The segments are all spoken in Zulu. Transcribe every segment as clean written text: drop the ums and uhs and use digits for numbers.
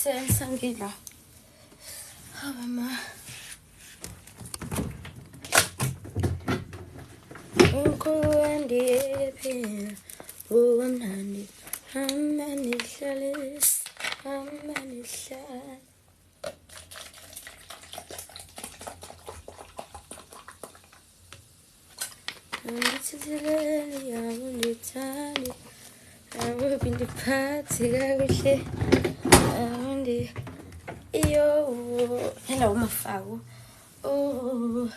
sangila. Mama. Unkuandi epe. Oh, amani. Amani shalis. Amani shal. Tizileli, I will tiny. I will be the party. I will say, I want the yo. Hello, my foul. Oh,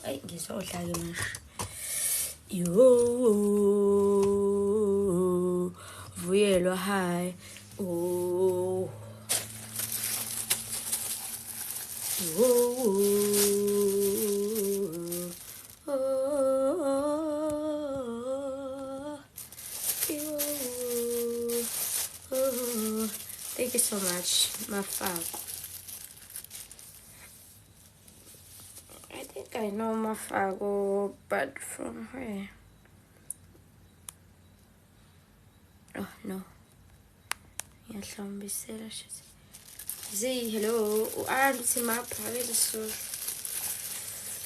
I guess all time. Yo, vuelo high. Oh, thank you so much, my fab. I think I know my fago, but from where? Oh no. Yes, I'm be serious. Say hello. I'm my private so.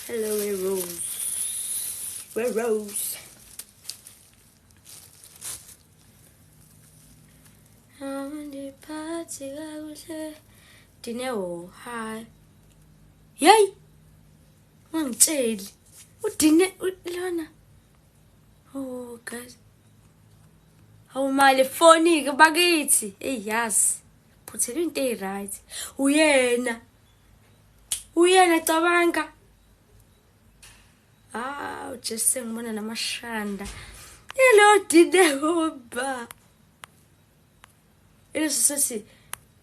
Hello, Rose. Where Rose? I'm the party. I will say, Dinero. Hi. Yay. One child. What dinner? Lana. Oh, guys. How my phone? Baggy. Hey, yes. Put it in day right. Uyena. Uyena Tabanka. Ah, just sing one and I'm a shanda. Hello, Dinero. It is such a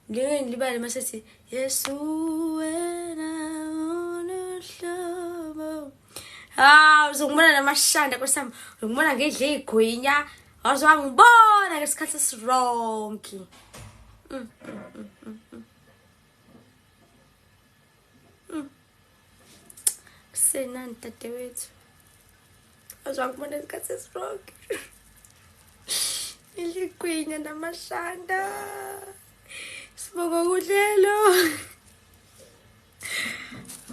little message. Yes, when I wanna show. Ah, so one and I'm a shanda for some. When I get a queen, I was one born. I was cut as wrong. Say none that do it. I was one when I got as wrong. Little queen and I'm a shanda. Spogo Udelo.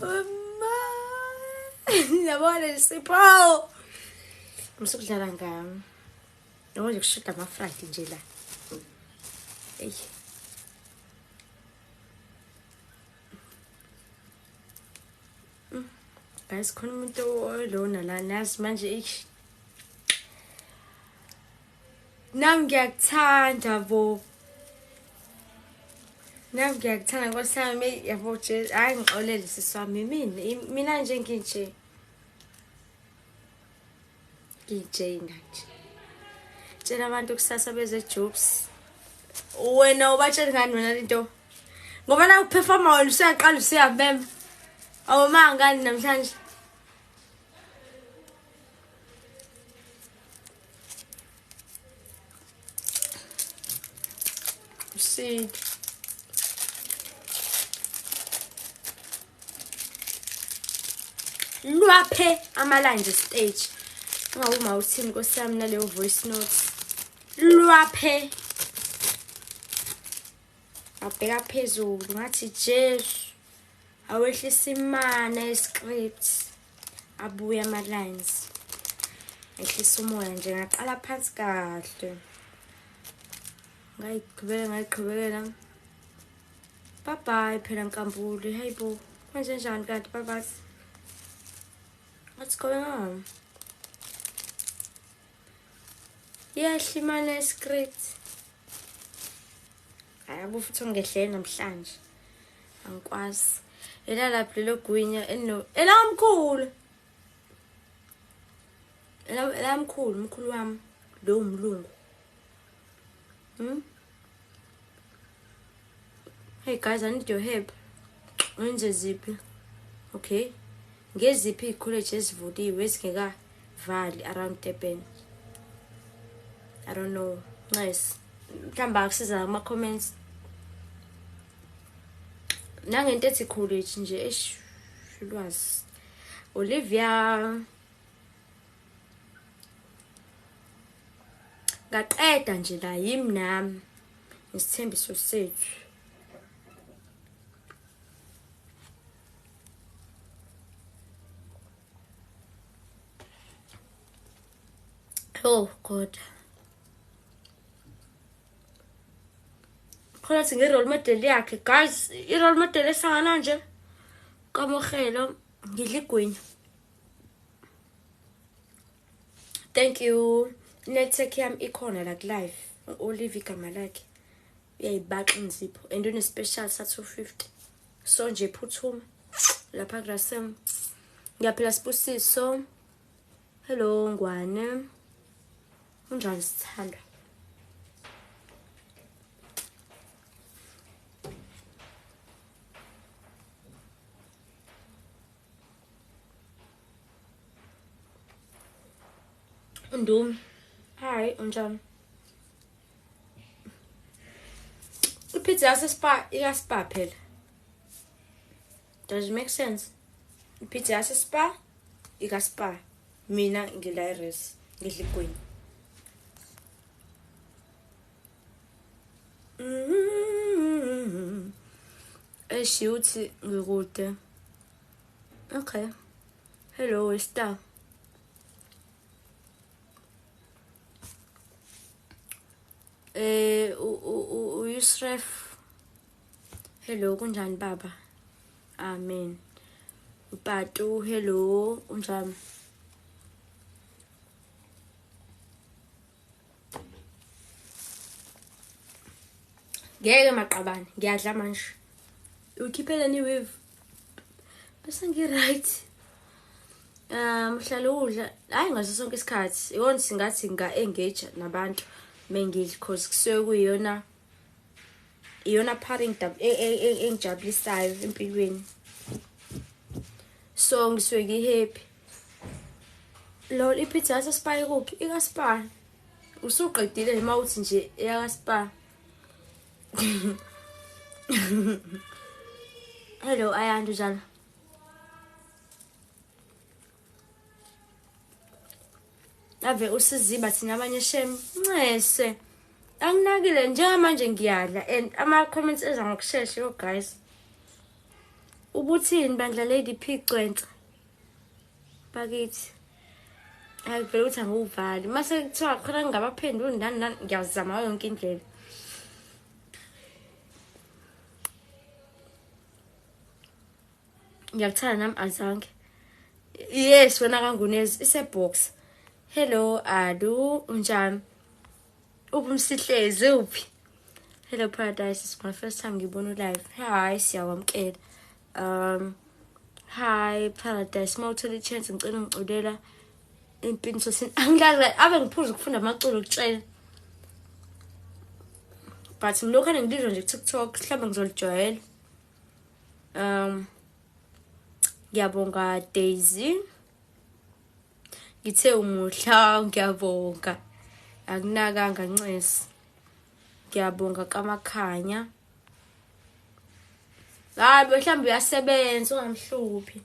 Oh my. I want to sleep. Oh, I'm so glad I'm gone. I want to shut up my fright in jail. Hey. Guys, come to alone and last magic. Nam get tired of all. Nam get tired. What's time? Me, your watches. I'm already so me. Me, not Jenkins. DJ night. Jena to kusasa beze jobs. Wena ubatshela ngani wena into? Ngoba na uperforma wena usiyaqala usiyabema. Awuma ngani namhlanje? See. Lwaphe amalanje stage. Ngawuma uthini nkosami naleyo voice notes. Lwaphe. Abheka phezulu ngathi Jesu. Awehlisa imana script. Abuya ama lines. Ehlisa umoya nje ngaqala phansi kahle. Ngayiqhubeka. Bye bye phela Nkambule. Hey bo. Kwenze njani kanti bye bye. What's going on? Yehla imana script. Ayabu futhi ngehlele namhlanje. Angikwazi. Ela lapho lelo gwinya eno. Elamkhulu. Elamkhulu, umkhulu wami lo umlungu. Hey guys, I need your help. Wenze ziphi? Okay. Ngeziphi college ezivuliwe ezingeka vali around Durban? I don't know. Nice. Mhlamba akusiza ama comments. Nangento ethi college nje eshulwazi. Olivia ngaqeda nje la yimi nami Ngisithembiso sethu. Oh God. Khona singe role model yakhe guys, I role model esangana nje. Kamohelo ngidla igwinya. Thank you. Network yami ikhona la live. Olive igama lakhe. Uyayibaxa inzipho and une special sa 250. So nje phuthuma lapha Grasem. Ngiyaphila Sibusiso. Hello Ngwane. Unjani sithanda? Ndumi. Hi, unjani? Ipizza yasespa iyaspa phela. Does it make sense? Ipizza yasespa ikaspa. Mina ngilairis ngidla igwinya. Eshuthi ngikude. Okay. Hello, Esther. Yusref. Hello, kunjani baba? Amen. Upatu, hello, unjani? Ngeke maqabane, ngiyadla manje. Ukhiphela ni wave. Bese ngi-right. Mhlalo udla, hayi ngaso sonke isikhathi. Iwona singathi nga-engage nabantu mengidla because kusuke kuyiyona part engijabulisayo empilweni. So ngisuke ngi-happy. Lo ipizza yasespa ikuphi? IkaSpa. Usuqedile nje mawuthi nje eyakaSpa. Hello, Ayanda njalo. Ave usiziba thina abanye shem ncese. Anginakile njengamanje ngiyadla and ama comments eza ngokusheshsha yo guys. Ubuthini bandla Lady P Gcwensa. Bakithi. Ayivela uthi anguvali. Mase kuthiwa khona ngingabaphenduli nani ngiyazama yonke indlela. Ngiyakuthanda nami azange. Yes, wena kangunezi isebox. Hello Adu, unjani? Ubumsihlezi uphi? Hello Paradise, it's my first time ngibona live. Hi, siyawamkela. Hi Paradise, mawuthola ichance ngicela ungiculela impiniso sini. Angilazi ave ngiphuza ukufunda amaculo ukutshela. But ngilokhana ngilizwa nje TikTok, mhlawumbe ngizolijwayela. Ngiyabonga Daisy. Ngithe umuhla ngiyabonga. Akunakanga Ncesi. Ngiyabonga kaMakhanya. Hayi mhlawumbe uyasebenza ungamhluphi.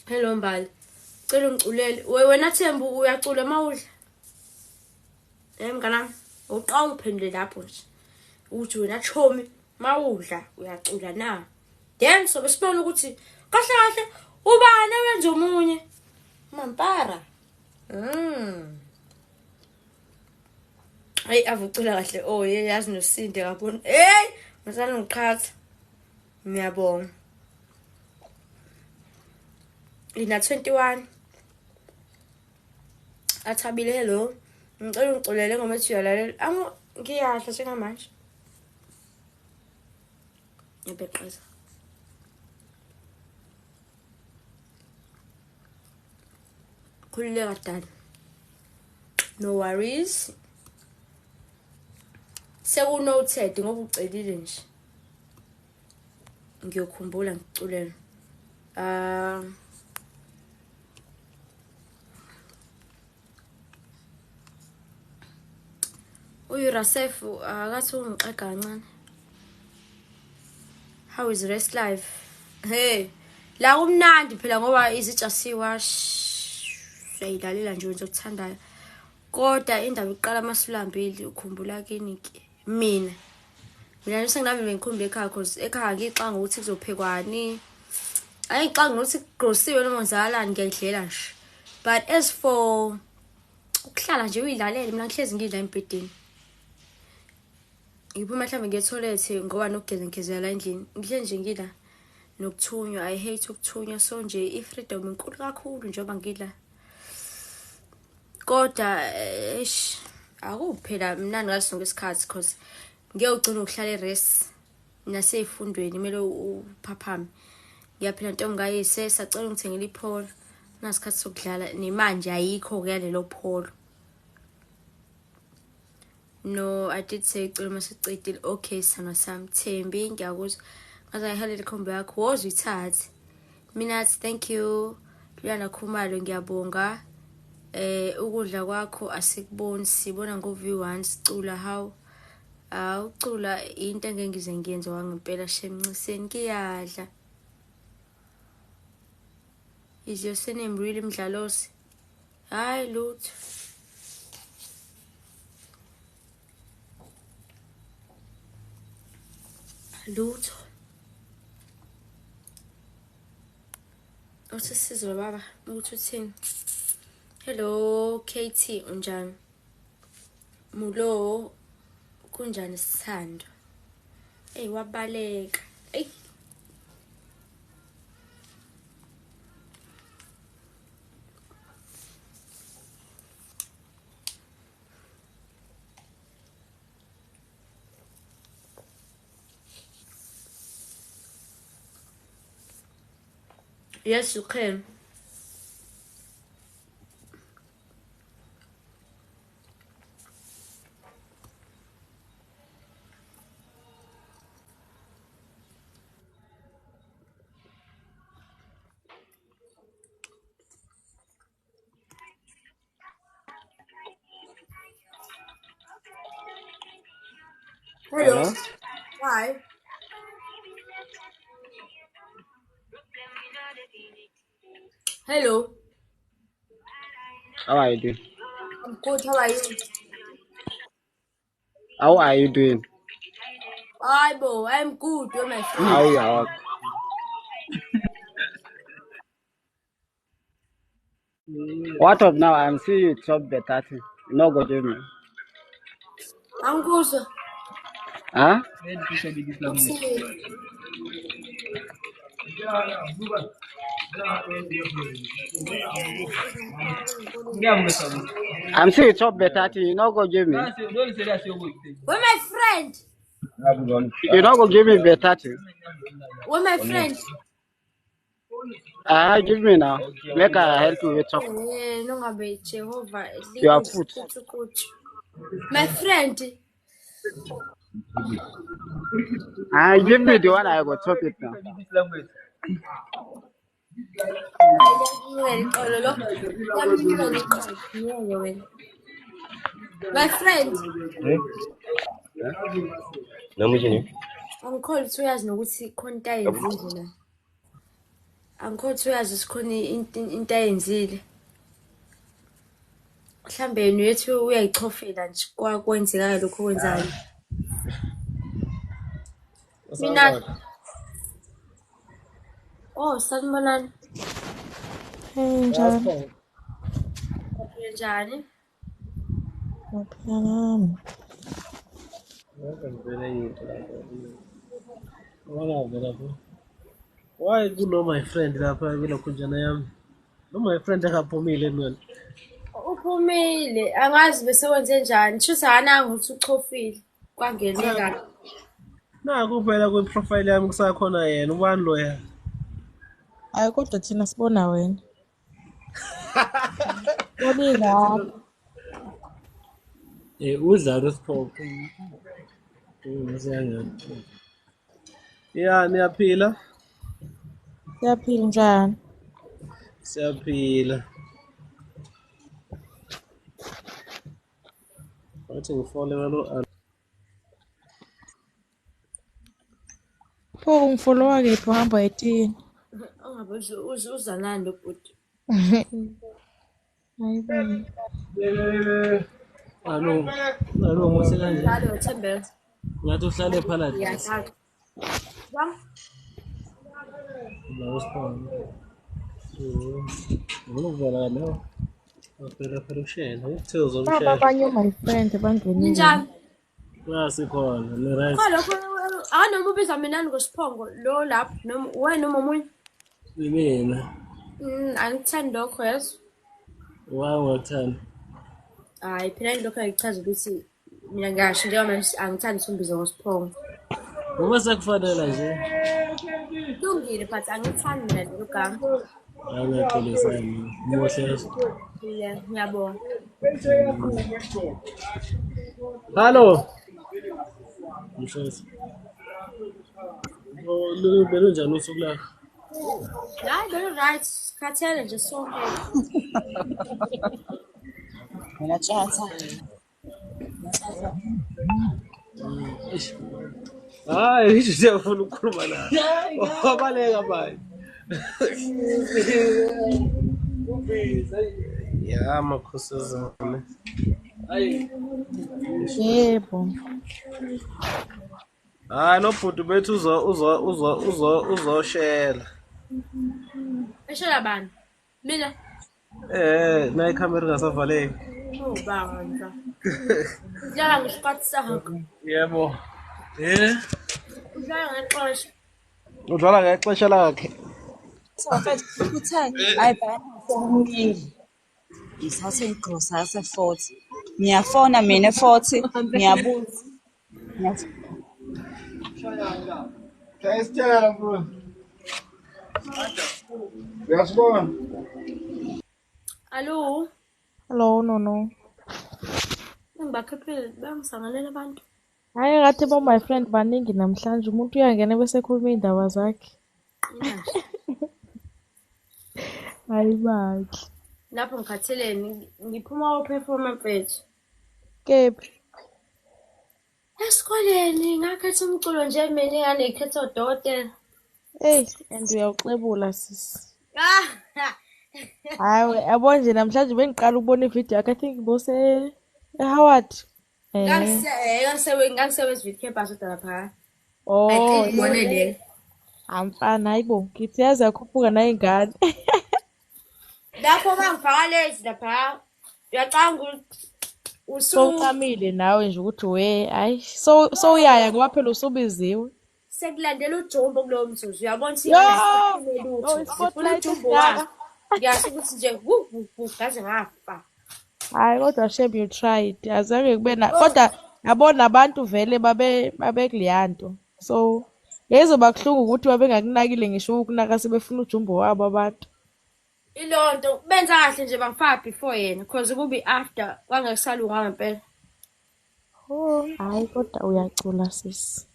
Hello Mbali. Cela ungiculele. Wena Thembu uyacula mawudla. Mnganami, uqa ungiphendule lapho nje. Uthi wena Chomi mawudla uyacula na. Then sobe sibona ukuthi kahle kahle ubani wenza umunye. Mampara. Hayi avucula kahle. Oh yazi noSinde kabona. Hey, masana ngiqhatha. Ngiyabonga. Ina 21. Athabile hello. Ngicela ungiculele ngoma ethi uyalalela. Ngiyahla njengamanje. Ngibeqeza. Khulileka dad. No worries. Sekunoted ngoba ucelile nje. Ngiyokhumbula ngiculela. Uyirasef akathi ungixega kancane. How is rest life? Hey, La kumnandi phela ngoba izitsha siyayilalela nje wenza okuthandayo. Kodwa indaba iqala masulambili ukhumbula kini ke. Mina nje senginami ngikhumbula ekhaya cause ekhaya ngixanga ukuthi kuzophekwani. Ayixanga ukuthi kugrosiwe noma ngizalani ngiyayidlela nje. But as for ukuhlala nje uyidlalele mina ngihlezi ngidla embedeni. Ngiphuma mhlawumbe ngiye toilet ngoba nokugeza ngigezela endlini. Ngihlezi nje ngidla nokuthunywa. I hate ukuthunywa so nje i-freedom inkulu kakhulu njengoba ngidla. Kodwa akuphela mnandi ngasonke isikhathi cause ngiyogcina ukuhlala erest naseyifundweni kumele uphaphame. Ngiyaphila ntombi ngayise sacela ungithengele ipholo nasikhathi sokudlala nemanje ayikho ke lelo pholo. No, I did say cela masicedile. Okay sana sami Thembi ngiyakuzwa. Ngaze ngihalele ikhombo yakho woza uyithathe. Mina thank you. Luyana Khumalo ngiyabonga. Ukudla kwakho asikuboni sibona ngo-V1 sicula how ucula into engeke ngize ngiyenze wangempela shemnciseni ngiyadla. Is your surname really Mdlalosi? Hayi lutho. Lutho. Usisizo baba ukuthi uthini? Hello KT unjani? Mulo kunjani Sithando? Wabaleka. Yes, you can. Hello. Hi. Hello. How are you doing? I'm good. How are you? How are you doing? I'm good. You're my friend. How you are? What of now? I'm seeing you chop better thing. You no go give me. I'm good, sir. Huh? I'm seeing you chop better thing. You no go give me. We're my friend. You no go give me better thing. We're my friend. Give me now. Make I help you with chop. No, ngabe Jehovah. You are food. My friend. Give me the one I go chop it now. My friend. Angikholi ukuthi uyazi nokuthi khona into ayenzile la. Angikholi ukuthi uyazi sikhona into ayenzile. Mhlambe yena yethu uyayichofela nje kwenzekayo lokho okwenzayo. Mina. Oh, sanibonani. Njani? Njani? Ngiphila nami. Why kulo my friend lapha kulokhunjana yami? No my friend akaphumile mina. Uphumile, angazi bese wenze njani. Shuthi ananga ukuthi uchofile. Kwangene kahle. Naku phela kwi-profile yami kusakhona yena, ubani lo yena? Hayi kodwa thina sibona wena. Bonila. Udlala uSipho. Ya, niyaphila? Siyaphila njani? Siyaphila. Wathi ngifole ngalo. Pho ungifollowa kephi uhamba ethini? Ngabe uzanani lo bhuti? Hayi bani. Alo muhle kanje. Njalo Thembeka. Ngathi uhlale eParadise. Ngiyathatha. Bam. La usiphone. Ngokuvela lo. Phela ushena. Uthe Baba uzokushela. abanye my friend bangenile. Ninjani? Klasikhona. Ni right. Cha lokho noma ubiza mina ngosiphongo lo lapha noma wena noma omunye. Mina. Angithandi lokho yeso. Wathanda. Hayi phela lokho ayichaza ukuthi mina ngisho njengoba manje angithandi ukumbiza ngosiphongo. Uma sekufanele nje. Kulungile but angithandi mina lelo gama. Angaxolisani. Muhle. Yeah, ngiyabonga. Hallo. Mshayisi. Lo belunjani usuku lakho? Hayi belo right, sikhathele nje sonke. Mina tjatha. Hayi, ngisho siyafuna ukukhuluma nawe. Wabaleka manje. Ya makhosazana. Hayi. Yebo. Hayi nobhuti bethu uzoshela. Eshela bani? Mina. Na ikhamera ingasavaleki. Oh baba nja. Udlala ngesikhathi sakho. Yebo. Udlala ngexesha. Udlala ngexesha lakhe. So mfethu uthani? Hayi bani ngifongile. Ngithathe igrosa yase-40. Ngiyafona mina e-40, ngiyabuza. Isitshela bro. Uyasibona? Allo. Hello no. Ngibakhiphile bangisangalela abantu. Hayi ngathi bo my friend baningi namhlanje umuntu uyangena bese ekhuluma indaba zakhe. Hayi bakhe. Lapho ngikhatheleni ngiphuma uperformance mfethu. Kephi? Esikoleni ngakhetha umculo nje mina engane ngikhetha udokotela. Hey, and uyawuxebula sisi. Ah. Hayi yabo nje namhlanje bengiqala ukubona ivideo yakhe I think bose eHoward. Ngangisebenza with campus lapha. Oh, Ngibone le. amfana hayibo ngithi yazi yakhuphuka nayingane. Lapho mangifaka lezi lapha. Uyacanga Sowucamile nawe nje ukuthi we hayi so uyaya ngoba phela usubiziwe. sekulandela ujumbo kulowo mzuzu uyabona Yo! spotlight wami ngiyasho ukuthi nje ngaze ngafa. Hayi kodwa shame you tried. Azange kube na kodwa yabona abantu vele babe kuleyanto. So yezoba kuhlungu ukuthi babengakunakile ngisho ukunaka sebefuna ujumbo wabo abantu. Ilonto benza kahle nje bangifaka before yena because kubi after kwangesalunga ngempela. Oh, hayi kodwa uyacula sisi.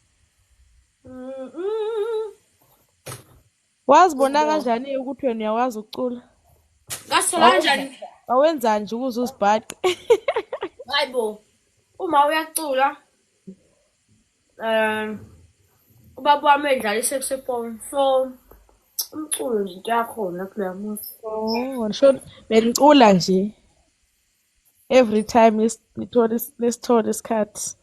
Wazibona kanjani ukuthi wena uyawazi ukucula? Ngasithola kanjani? Awenza nje ukuze uzibhaqe. Hayibo. Uma uyacula ubaba wami edlala i-saxophone so umculo nje into yakhona kuleya muzi. Oh, ngisho benicula nje. Every time nisithola isikhathi.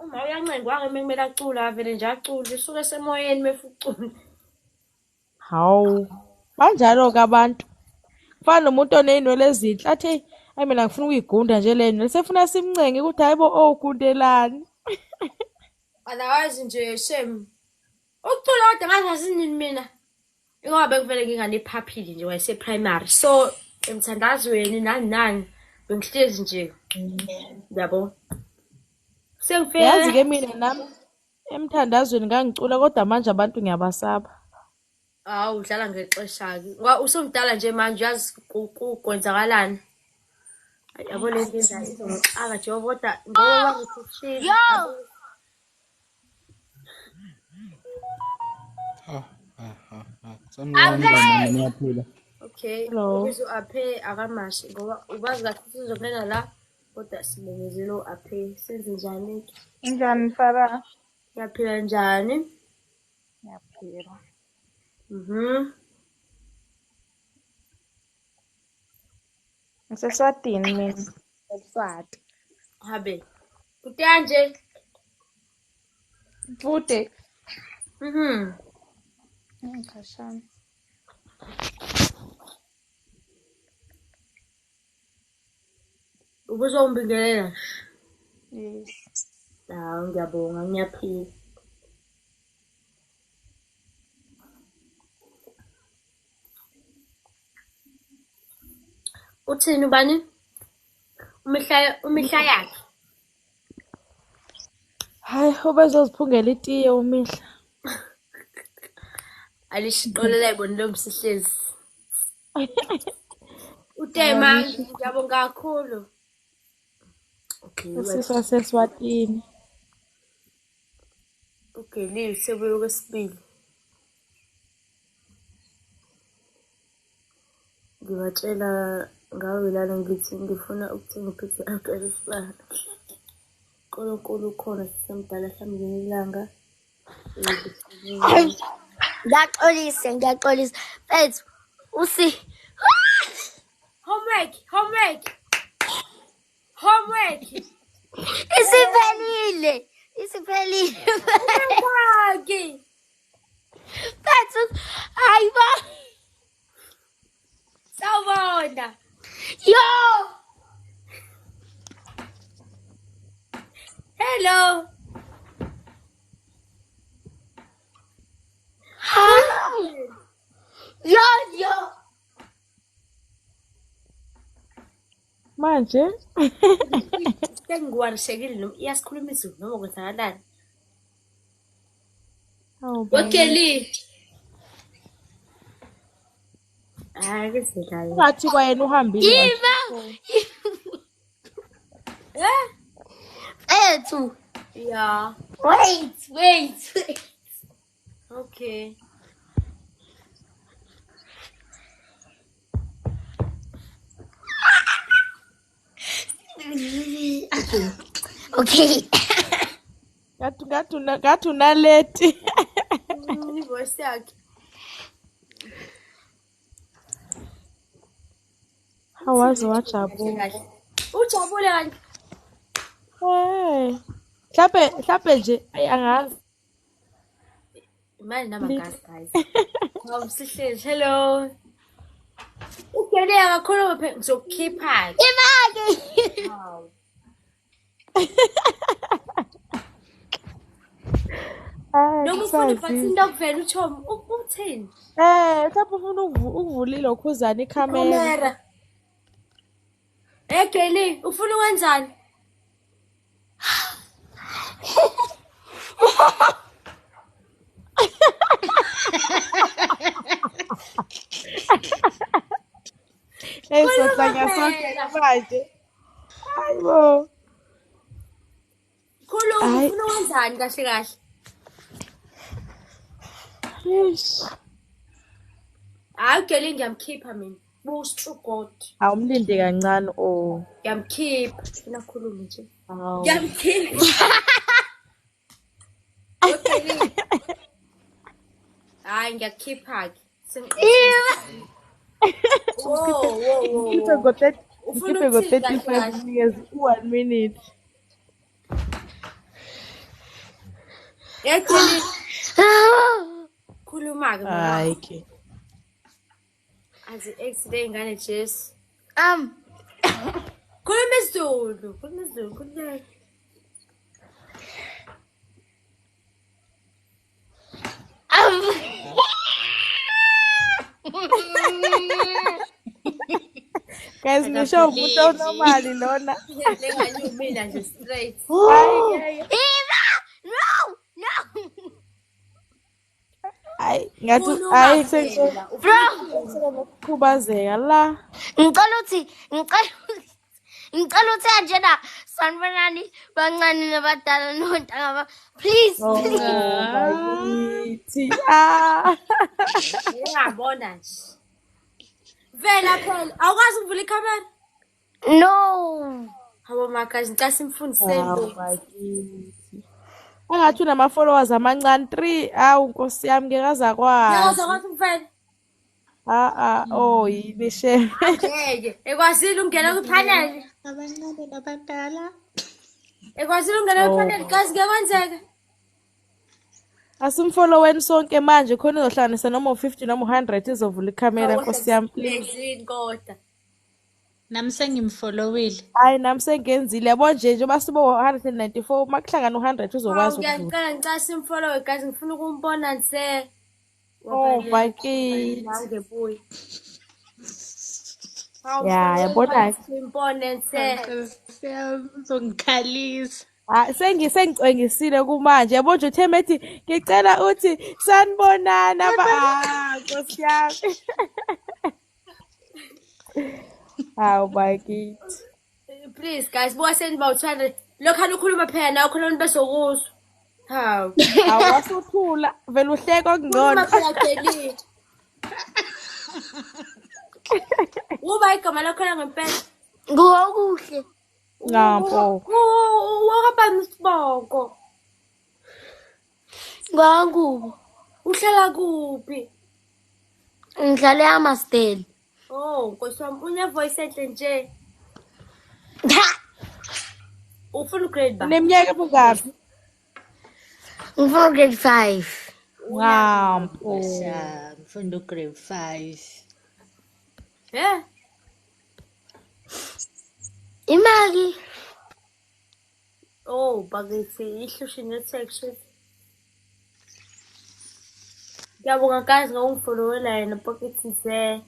Uma uyancenga wange kumele acula vele nje acule isuke semoyeni mefu ucula. Hawu. Banjalo ke abantu. Kufana nomuntu oneyinwele ezinhle athi hayi mina ngifuna ukuyigunda nje lena sefuna simncenge ukuthi hayibo ogundelani. Otherwise nje shame. Ukucula kodwa ngazazi nini mina. Ngoba bekuvele nginganephaphili nje wayese primary. So emthandazweni nani bengihlezi nje. Yabo. Sengifike. Yazi ke mina nami emthandazweni ngangicula kodwa manje abantu ngiyabasaba. Hawu udlala ngexesha ke. Ngoba usumdala nje manje uyazi kwenzakalani. Yabo le nto enza izongixaka nje kodwa ngoba ngikushila. Okay. Hello. Ubizo aphe akamashi ngoba ubazi kahle ukuthi uzongena la kodwa simemezelo aphe senze njani ke? Injani Farah? Yaphila njani? Ngiyaphila. Ngiseswatini mina. Eswati. Habe. Kutanje. Futhi. Ngashana. Ubuzongibingelela. Yes. Hawu ngiyabonga ngiyaphila. Uthini ubani? Umihla yakhe. Hayi, ubezoziphungela itiye umihla. Alishiqolela ibona lo msihlezi. Utema ngiyabonga kakhulu. Okay, Usiswa seswatini. okay, Lil sebuye kwesibili. Ngibatshela ngawe lana ngithi ngifuna ukuthenga iphutha yakhe isibani. Nkulunkulu ukhona sisemdala hlambeni ilanga. Ngiyaxolisa. Mfethu, Homework. isiphelile. Ungaki. Mfethu, hayibo. Sawubona. Yo! Hello. Yo! Manje? Sengiwarishekile noma iyasikhuluma izulu noma kwenzakalani. Hawu Okay, Lil. Hayi kuzekayo. Ungathi kwayena uhambile. Yiba! Mfethu, Yeah. wait. Okay. Okay. Ngathi unaleti. Ivoice yakhe. Hawazi wajabula. Ujabule kanti. Mhlampe nje angazi. Imali namagazi guys. Hawu sihlezi. Hello. Ugele akakhuluma phela ngizokukhipha. Imali! Hawu. Noma ufuna bathi into kuvela uThom uthini? Mhlawumbe ufuna ukuvulile ukhuzana ikhamera. Kamera. Geli, ufuna ukwenzani? Sohlanya sonke manje. Hayibo. Khuluma, ufuna ukwenzani kahle? Eish. Hayi Geli ngiyamkhipha mina. True God. Awumlinde kancane oh. Ngiyamkhipha. Ufuna khuluma nje. Hawu. Ngiyamkhipha. Okay. Hayi ngiyakhipha-ke. Whoa. Ngikhiphe ngo-35 years, 1 minute. Geli. Khuluma-ke mama. Hayi ke. Azi ex-day ingane Jesu. Khuluma isiZulu. Khuluma. Guys, ngisho umuntu onormali lona. Lengani mina nje straight. Hayi. No! Hayi, ngathi hayi sengikhubazeka la. Ngicela ukuthi kanjena sanibonani bancane nabadala nontanga please. Bakithi. Ngiyabona nje. Vela phela, awukwazi ukuvula ikhamera? No. Hawo makazi, ngicela simfundiseni lo. Bakithi. Angathi unama-followers amancane 3. Awu Nkosi yami ngeke aze akwazi. Uzokwazi ukuvela. Oh yini shame. Ngeke. Ekwazile ukungena kwipanel. Abancane nabadala. Ekwazile ukungena kwipanel guys ngeke kwenzeke. Asimfolloweni sonke manje khona izohlanganisa noma u50 noma u100 izovula ikhamera Nkosi yami please. Lezini kodwa. Nami sengimfollowile. Hayi nami sengenzile yabo nje basubo 194 makuhlangana u100 uzokwazi ukuvula. Ngiyacela ngicela simfollow guys ngifuna ukumbona nse. Oh Bakit. Nangebuye. Ya yabona. Simbone nse. Uzongikhalisa. Sengicengisile kumanje yabo nje utheme ethi ngicela uthi sanibonana Nkosi yami. Hawu Bakit. Please guys buka seniba u200 lokho ukhuluma phela nawe khona besokuzwa. Hawu. Awasuthula vele uhleka okungcono. Ukhuluma phela Kelly. Uba igama lakho ngempela. Ngokuhle. Ngampo. Wakabani isibongo? Ngangubo. Uhlala kuphi? Ngihlale eHammersdale. Oh, Nkosi wami une voice enhle nje. Ufuna grade ba? Neminyaka emingaphi? Ngifuna grade 5. Ngampo. Ngifunda grade 5. Imali. Oh, bakithi ihlushi netsection. Ngiyabonga guys ngokungifollowela yena pocket nse.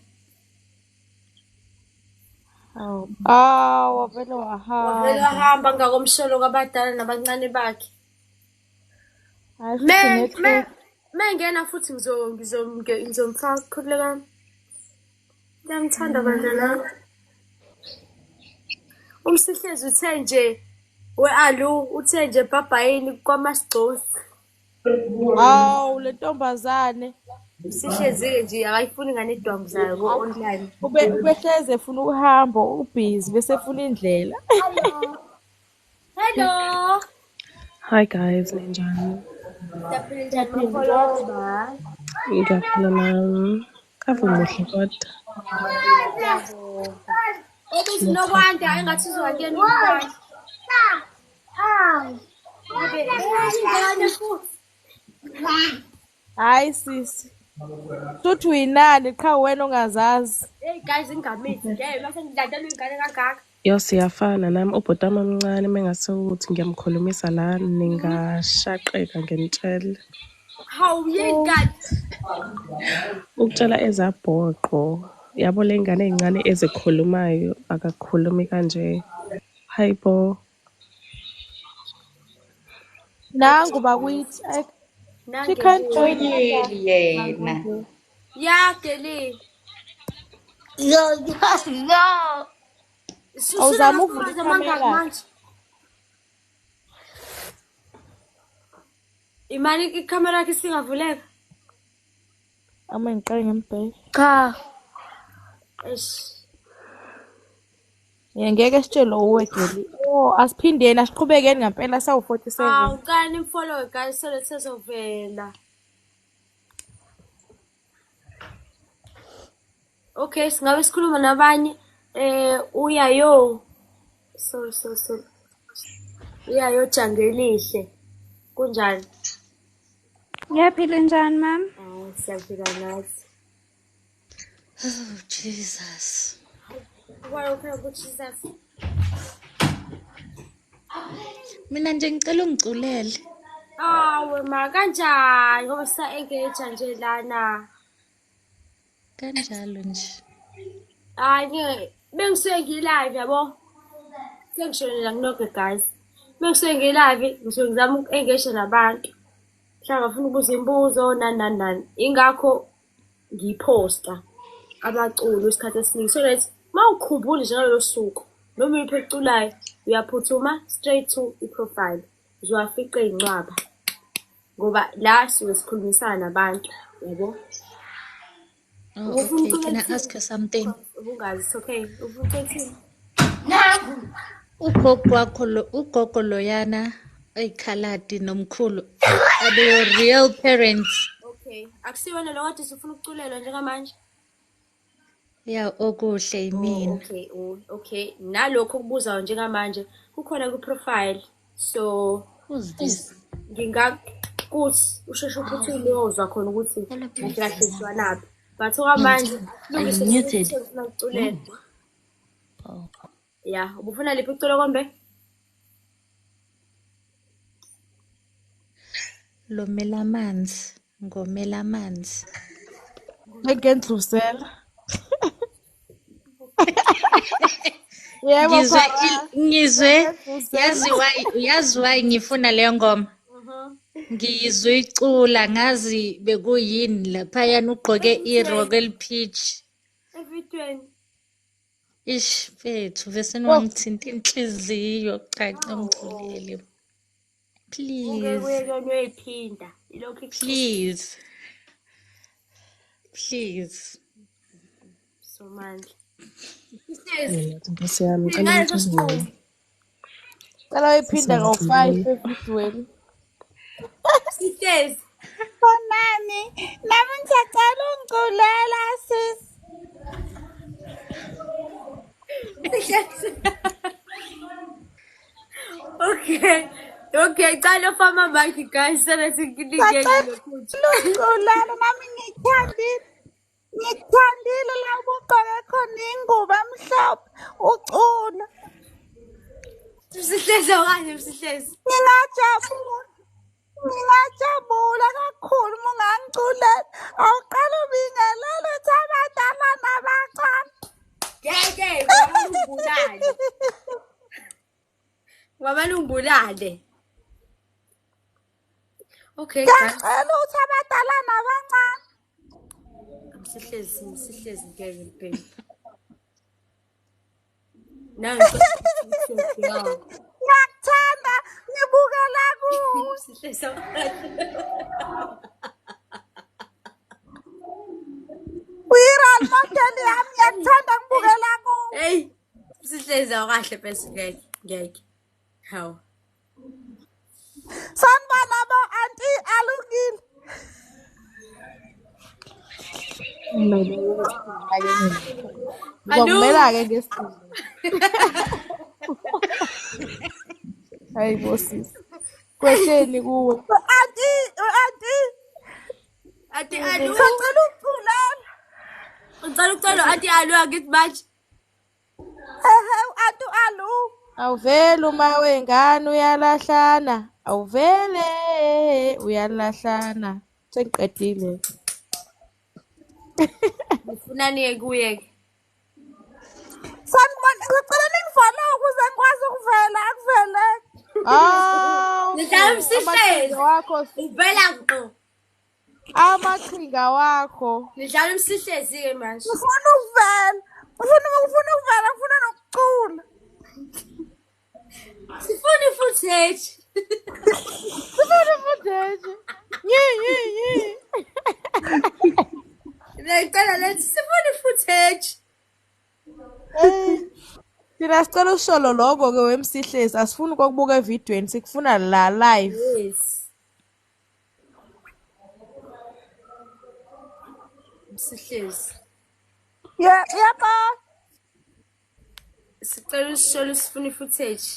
Wavele wahamba. Wavele wahamba ngakomsholo kwabadala nabancane bakhe. Mengena futhi ngizomfaka khuleka. Ngiyamthanda bandla la. Umsihlezi uthe nje we-alu uthe nje bhabhayini kwamasigcosi. Hawu le ntombazane. Sihlezi-ke nje akayifuni ngane idwangu zayo ko-online. Ubehleze efuna ukuhamba ubhizi bese efuna indlela. Hello. Hi guys, ninjani? Ngiyaphila Ngiyaphila nami. Ave muhle kodwa. Obizinokwanda engathi uzwakeni umntwana. Hayi sisi. Tuthi uyinani qha wena ongazazi. Hey guys ingamithi nje mase ngidlalela ingane kangaka. Yo siyafana nami ubhuti wami omncane mengase ukuthi ngiyamkhulumisa la ningashaqeka ngenitshele. Hawu yengane. Ukutshela ezabhoqo. Yabo le ngane ezincane ezikhulumayo akakhulumi kanje. Hayibo. Nangu bakuyithi she can't join yena. Ya Kelly. Yo. Awuzama uvula ikhamera. Imani ikhamera yakhe singavuleka. Ama ngiqale ngembheke. Cha. Ngeke sitshele uwegeli. Asiphindeni asiqhubekeni ngempela sawu47. Hawu kani imfollow guys so let's sezovela. Okay, singabe sikhuluma nabanye uyayo. So. Uyayo Jangelihle. Kunjani? Ngiyaphila njani mama? Siyaphila nathi. Oh Jesus. Why ukhona kuJesus? Mina nje ngicela ungiculele. Awe ma kanjani ngoba sa-engage nje lana. Kanjalo nje. Hayi bengisuke ngilive yabo. Sengishonela kunoke guys. Bengisuke ngilive ngisuke ngizama uku-engage nabantu. Mhlawumbe ngafuna ukubuza imbuzo nani. Ingakho ngiposta abaculi isikhathi esiningi so that mawukhumbule njalo suku noma yiphi eculayo uyaphuthuma straight to i-profile uzowafica iy'ncwaba ngoba la suke sikhulumisana nabantu yabo. Oh, okay. Can I ask you something? Ubungazi it's okay. Ufuna ukuthini? Ugogo wakho ugogo loyana oyikhaladi nomkhulu are they your real parents? Okay. Akusiwena lo kade sifuna ukuculelwa njengamanje. Yeah, okuhle imina. Okay, okay. Nalokho kubuzayo njengamanje kukhona ku-profile. So Who's this? kuthi usheshe uphuthule uyozwa khona ukuthi kahle siwanaphi. But okwamanje lungise ufuna ukuculela. Oh. Yeah, ubufuna liphi uculo kombe? Lomela amanzi, ngomela amanzi. Engedlusela. Yebo Ngizwe yazi why ngifuna leyo ngoma. Ngiyizwe icula ngazi bekuyini lapha yana ugqoke irock elpeach. Evidweni. Ish fethu vese niwangithinta inhliziyo caca ngiculele. Please. Uyayiphinda. Please. Please. So mandla. Nkosi yami ngicela ukuthi cela uyiphinda ngo-5 evidweni. Sisters. Bonani, nami ngiyacela ungiculela sis. Okay. Okay, cala ufama mic guys, sana singilingeke lokhuthi. Ungiculela nami ngiyithandile. Ngiyithandile la ubugqoke khona ingubo emhlophe ucula. Sihlezi okanye sihlezi. Ngingajabula kakhulu uma ungangiculela. Awuqala ubingelele ukuthi abadala nabancane. Ngeke, wabalungulale. Okay, ngiyacela ukuthi abadala nabancane. Sihlezi ngeke ngibheke. Nansi. Ngiyakuthanda, ngibukela kuwe. Sihlezi. Uyi-role model yami, ngiyakuthanda ngibukela kuwe. Hey, sihlezi kahle bese ngeke. Hawu. Sanibona bo aunty alungile. Ngomela-ke ngesizwe. Hayi bosisi. Kwesheni kuwe. Aunty. Ati alu. Ngicela ukuculela. Ucela ati alu akithi manje. Aunty alu. Awuvele uma wengane uyalahlana. Awuvele uyalahlana. Sengiqedile. Ufunani kuye? Sanibona, ngicela ningifollow ukuze ngikwazi ukuvela akuvele. Nidlala umsihlezi wakho uvela ngqo. Amaqhinga wakho. Nidlala umsihlezi ke manje. Ngifuna ukuvela. Ngifuna nokucula. Sifuni footage. Ngicela lethi sifuni footage. Thina sicela usholo lobo ke wemsihlezi asifuni kokubuka evidweni sikufuna la live. Yes. Umsihlezi. Yebo. Sicela usholo sifuni footage.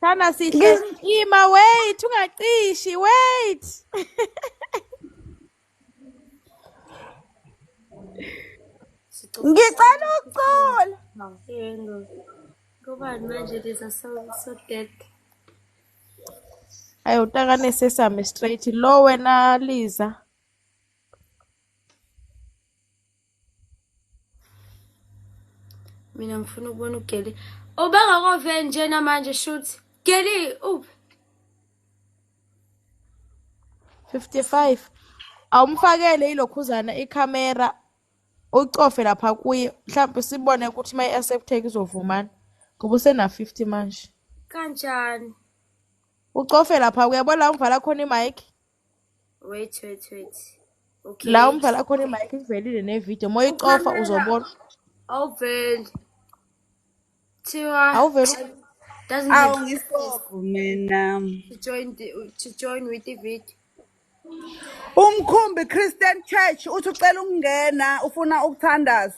Thana sihle. Ima wait ungacishi wait. Ngicela ukucula. Yebo. Ngoba manje leza so dead. Ayo utakane sesame straight lo wena Liza. Mina ngifuna ukubona uGeli. Ubangakove njena manje shoot. Geli up. 55. Awumfakele ilokhuzana icamera ucofe lapha kuye mhlawumbe sibone ukuthi my accept izovumana ngoba usena 50 manje. Kanjani? Ucofe lapha uyabona la umvala khona imic. Wait. Okay. La umvala khona imic ivelile nevideo moyicofa uzobona. Awuveli. Thiwa. Awuveli. doesn't Awu have ngisophu mina. to join with the video. Umkhumbi Christian Church uthi ucela ukungena ufuna ukuthandaza.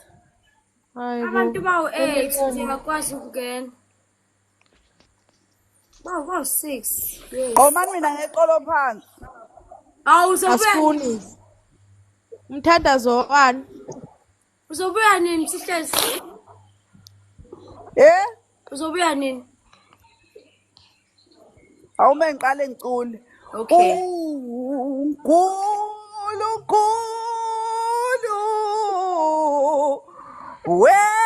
Abantu bawu-8 nje bakwazi ukungena. Bawu-6. Yes. Oh man mina ngeqolo phansi. Awu uzobuya Asifuni. Umthandazo wani? uzobuya nini Sihlezi? Uzobuya nini? Awume ngiqale ngicule. Okay. uNkulunkulu wemihlola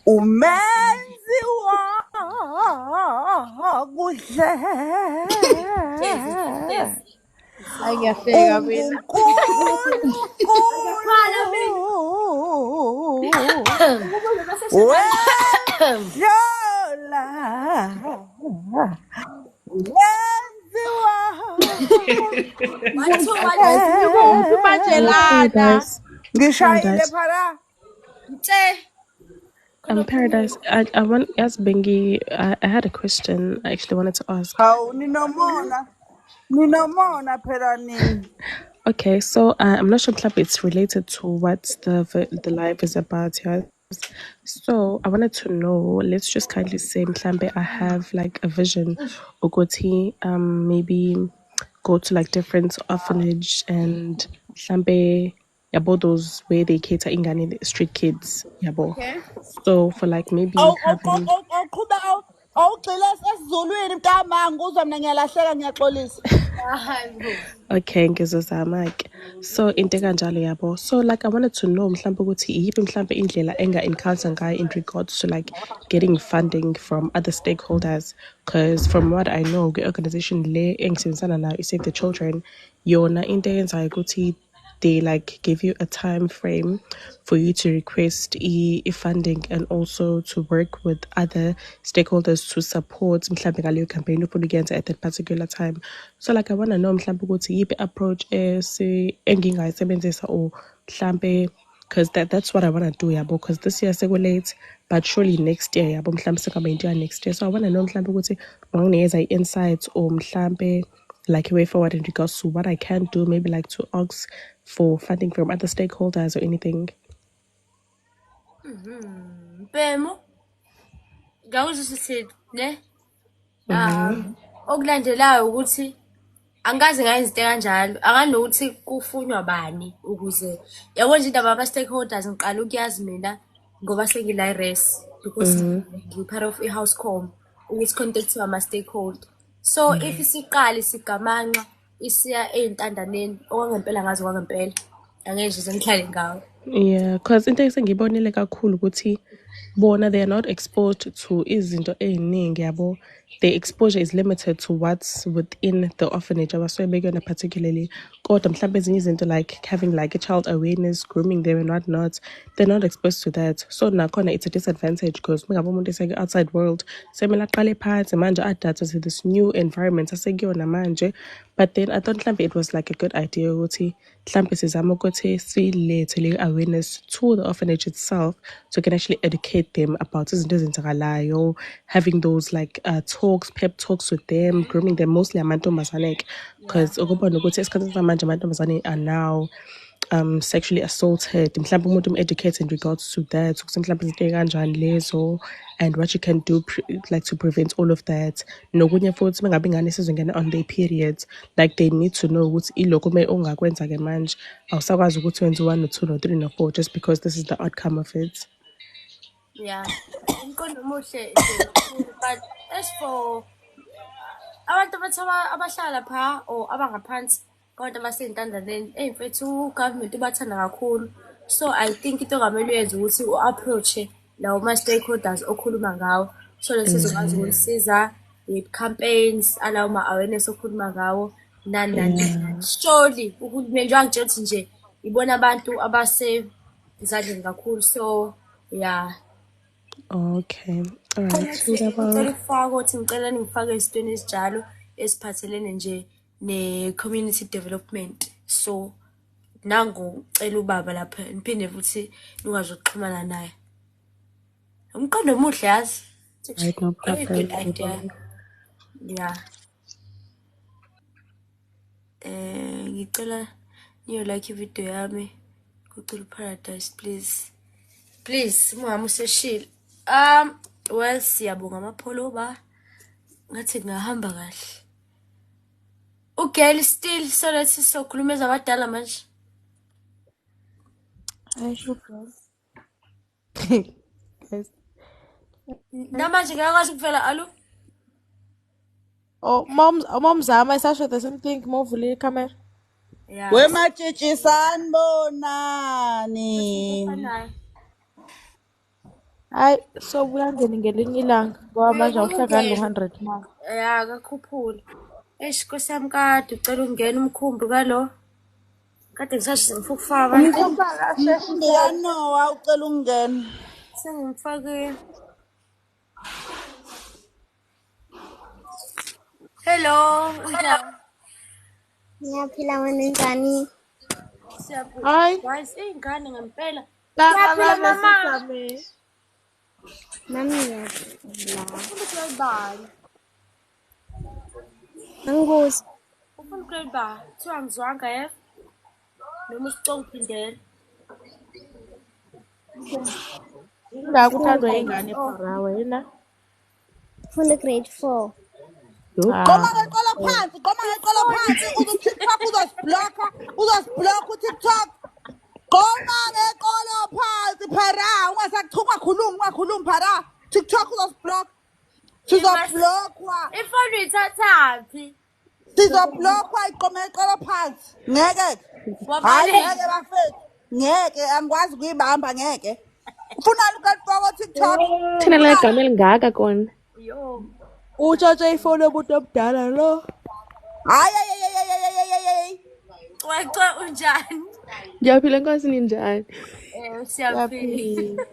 umenzi wakuhle Hayi ngiyafika mina. Yola wenziwa Umajelana. ngishayile phara Paradise, I want ask Bengi. I had a question I actually wanted to ask. hawu ninomona phela nini. Okay, so I'm not sure if it's related to what the live is about here. So I wanted to know. Let's just kindly say, mhlambe, I have like a vision, Ogoti, maybe go to like different orphanage and mhlambe, yabo those where they cater ingane street kids, yabo. Okay. So for like maybe having. Awuqhuba awugxile esizulwini mntamanga uzwa mina ngiyalahleka ngiyaxolisa. Okay, ngizozama-ke. So into kanjalo yabo. So like I wanted to know mhlambe ukuthi iyiphi mhlambe indlela enga-encounter ngayo in regards to like getting funding from other stakeholders, because from what I know kwi-organization le engisebenzisana nayo iSave the Children, yona into eyenzayo ukuthi they like give you a time frame for you to request funding and also to work with other stakeholders to support mhlambe ngaleyo campaign ufuna ukuyenza at that particular time. So like I want to know mhlambe ukuthi yiphi approach engingayisebenzisa or mhlambe, because that's what I want to do yabo, because this year late, but surely next year yabo mhlambe sekaba into ya next year. So I want to know mhlambe ukuthi unganginikeza i-insights or mhlambe like a way forward in regards to what I can do, maybe like to ask for funding from other stakeholders or anything. Bemo. Ngakuzwisisa ne? Okulandelayo ukuthi angaze ngayenza into kanjalo. Anganokuthi kufunwa bani ukuze yabo nje indaba aba stakeholders ngiqala ukuyazi mina ngoba sengila i-res because ngi-part of i-housecom ukuthi contactiwe ama-stakeholder. So if isiqali sigamanxa isiya ey'ntandaneni okwangempela ngazi okwangempela angeke nje ngihlale ngawo. Yeah, because into esengiyibonile kakhulu ukuthi bona they are not exposed to izinto ey'ningi yabo. The exposure is limited to what's within the orphanage abasuke bekuyona particularly. Kodwa mhlawumbe ezinye izinto like having like a child awareness, grooming them and whatnot, they're not exposed to that. So nakhona it's a disadvantage because mengabe umuntu eseke outside world semele aqale phansi manje adapt to this new environment asekuyona manje. But then I thought mhlawumbe it was like a good idea ukuthi mhlawumbe sizame ukuthi silethe le awareness to the orphanage itself so we can actually educate them about izinto ezenzakalayo, having those like pep talks with them, grooming them, mostly amantombazane, because ukubona ukuthi esikhathini samanje amantombazane are now sexually assaulted. Mhlawumbe umuntu educate in regards to that, ukuthi mhlawumbe izinto ey'kanjani lezo and what you can do like to prevent all of that. Nokunye futhi mengabe ingane isizongena on their periods, like they need to know ukuthi ilokho ungakwenza-ke manje awusakwazi ukuthi wenze 1 or 2 or 3 or 4 just because this is the outcome of it. Yeah, umqondo omuhle but as for abantu abahlala pha or abangaphansi kwabantu abasey'ntandaneni mfethu ugovernment ubathanda kakhulu. So I think into ongamele uyenze ukuthi u-approach-e lawo ma-stakeholders okhuluma ngawo so that sizokwazi ukulisiza with campaigns alawo ma-awareness okhuluma ngawo nani. Surely uhulumeni njengoba ngitshela ukuthi nje ibona abantu abasezandleni kakhulu. So yeah. Okay, all right. Ngicela ukufaka ukuthi ngicela ningifake ezintweni ezinjalo eziphathelene nje ne-community development. So nangu cela ubaba lapha niphinde futhi ningazoxhumana naye. Umqondo omuhle yazi. Right, no Very good problem. idea. Yeah. Ngicela niyo like ivideo yami kuCulu Paradise please. Please mngami useshile. Well siyabonga amapholoba. Ngathi ngahamba kahle. Ugel still so let's sokhuluma ezabadala manje. Hayi shukran. Guys. Namanje ngiyakwazi ukuvela alo. Oh, momzama isasho the same thing movule camera. Yeah. Wematshitshi sanibonani. Hayi so kuyangena ngelinye ilanga ngoba manje awuhlakani lo-100 manje. Ya kakhuphula. Nkosi yami kade ucela ungena umkhumbi kalo. Kade ngisasho ngifuna ukufaka. Ngiyanowa ucela ukungena. Sengimfakile. Hello, unjani? Ngiyaphila wena njani? Siyaphila. Hayi. Guys, ingane ngempela. Siyaphila mama. Nami ngiyaphila. Ufuna grade bani? Angikuzi. Ufuna grade bani? Kuthiwa ngizwanga yebo. Noma usicela uphindela. Ingakuthandwa ingane phara wena. Ufuna grade 4. Goma ngeqolo phansi, uTikTok uzosiblock uTikTok. Goma ngeqolo phansi phara, ungakhulumi phara. TikTok uzosiblock. Sizoblockwa. Ifoni uyithathaphi? Sizoblockwa igoma ngeqolo phansi. Ngeke. Hayi ngeke bafethu. Ngeke angikwazi kuyibamba ngeke. Ufuna ukufaka TikTok. Thina la gama elingaka kona. Yo. Utshontshe ifoni yomuntu omdala lo. Hayi. Cwecwe unjani? Ngiyaphila Nkosi ninjani? Siyaphila.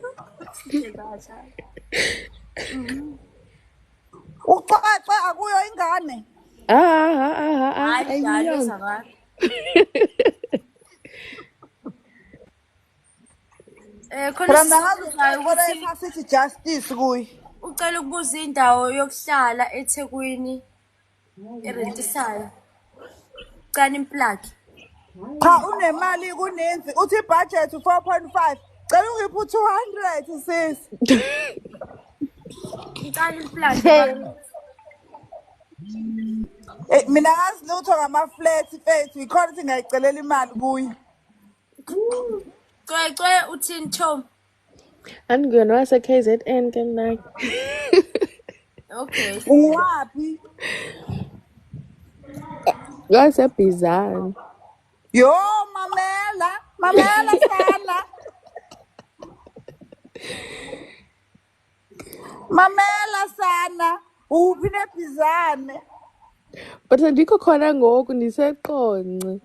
Uxoxe akuyo ingane. Hayi njalo zakho. Khona sithi justice kuyi. Ucela ukubuza indawo yokuhlala eThekwini erentisayo. Cani implaki. Cha unemali kuninzi uthi budget 4.5. Cela ungiphu 200 sis. Cani implaki. Mina ngazi lutho ngama flats fethu ikhona ukuthi ngayicelela imali kuyi. Cwecwe uthini Tom? Angiyona wase KZN ke mina. Okay. Uwapi? Wase Bizarre. Yo mamela sana. Mamela sana. Uphi nebhizane? But andikho khona ngoku ndiseqonce.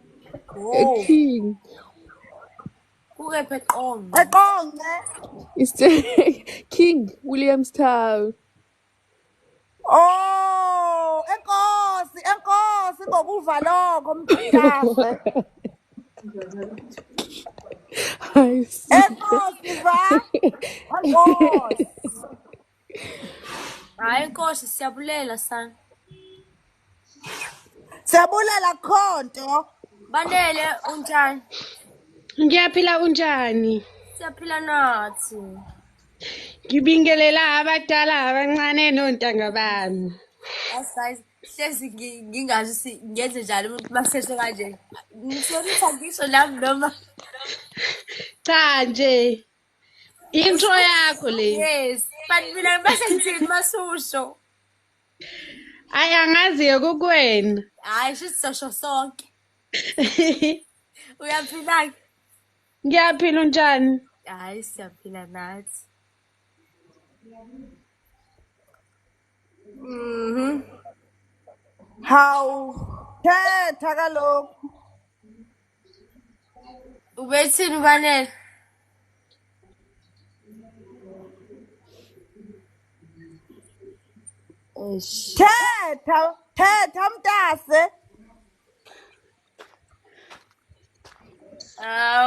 King. Kukephi eqonge? Eqonge. Is King Williamstown. Oh, enkosi ngokuva lokho mthafe. Hayi. Enkosi va. Enkosi. Hayi Nkosi siyabulela sana. Siyabulela Khonto. Bandele unjani? Ngiyaphila unjani? Siyaphila nathi. Ngibingelela abadala abancane nontanga bami. Guys, hlezi ngingazi ngenze njalo umuntu masese kanje. Ngihlonipha ngisho nami noma. Cha nje. Intro yakho le. Yes, but mina bese ngithini masusho. Ayangaziyo kukwena. Hayi sisosho sonke. Uyaphila? Ngiyaphila unjani? Hayi siyaphila nathi. Hawu. Thetha kalokho. Ubethini ubanele? Thetha mntase.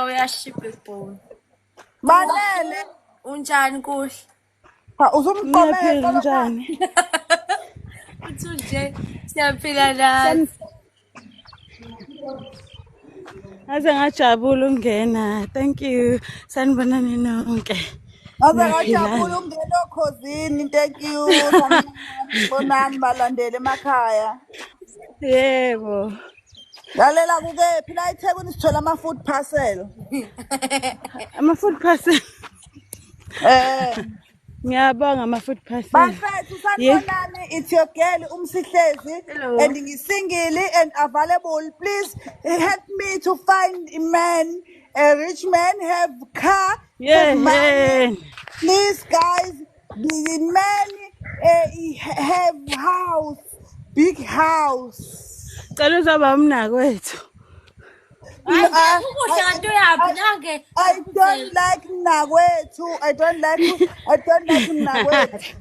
Uyashipha ibhoni. Manene. Unjani kuhle? Uzumqomela njani? Uthi nje siyaphila nathi. Aze ngajabula ukungena. Thank you. Sanibonani nonke. Aze ngajabula ukungena okhosini. Thank you. Sanibonani balandele emakhaya. Yebo. Lalela kuke phela eThekwini sithola ama-food parcel. Ama-food parcel. Ngiyabonga ama-food parcel. Bafethu sanibonani, it's your girl Umsihlezi. Hello. And single and available. Please help me to find a man, a rich man, have car, have money. Please guys, the man have house, big house. Cela uzaba umnakwethu. I don't like Nagwetu. I don't like Nagwetu.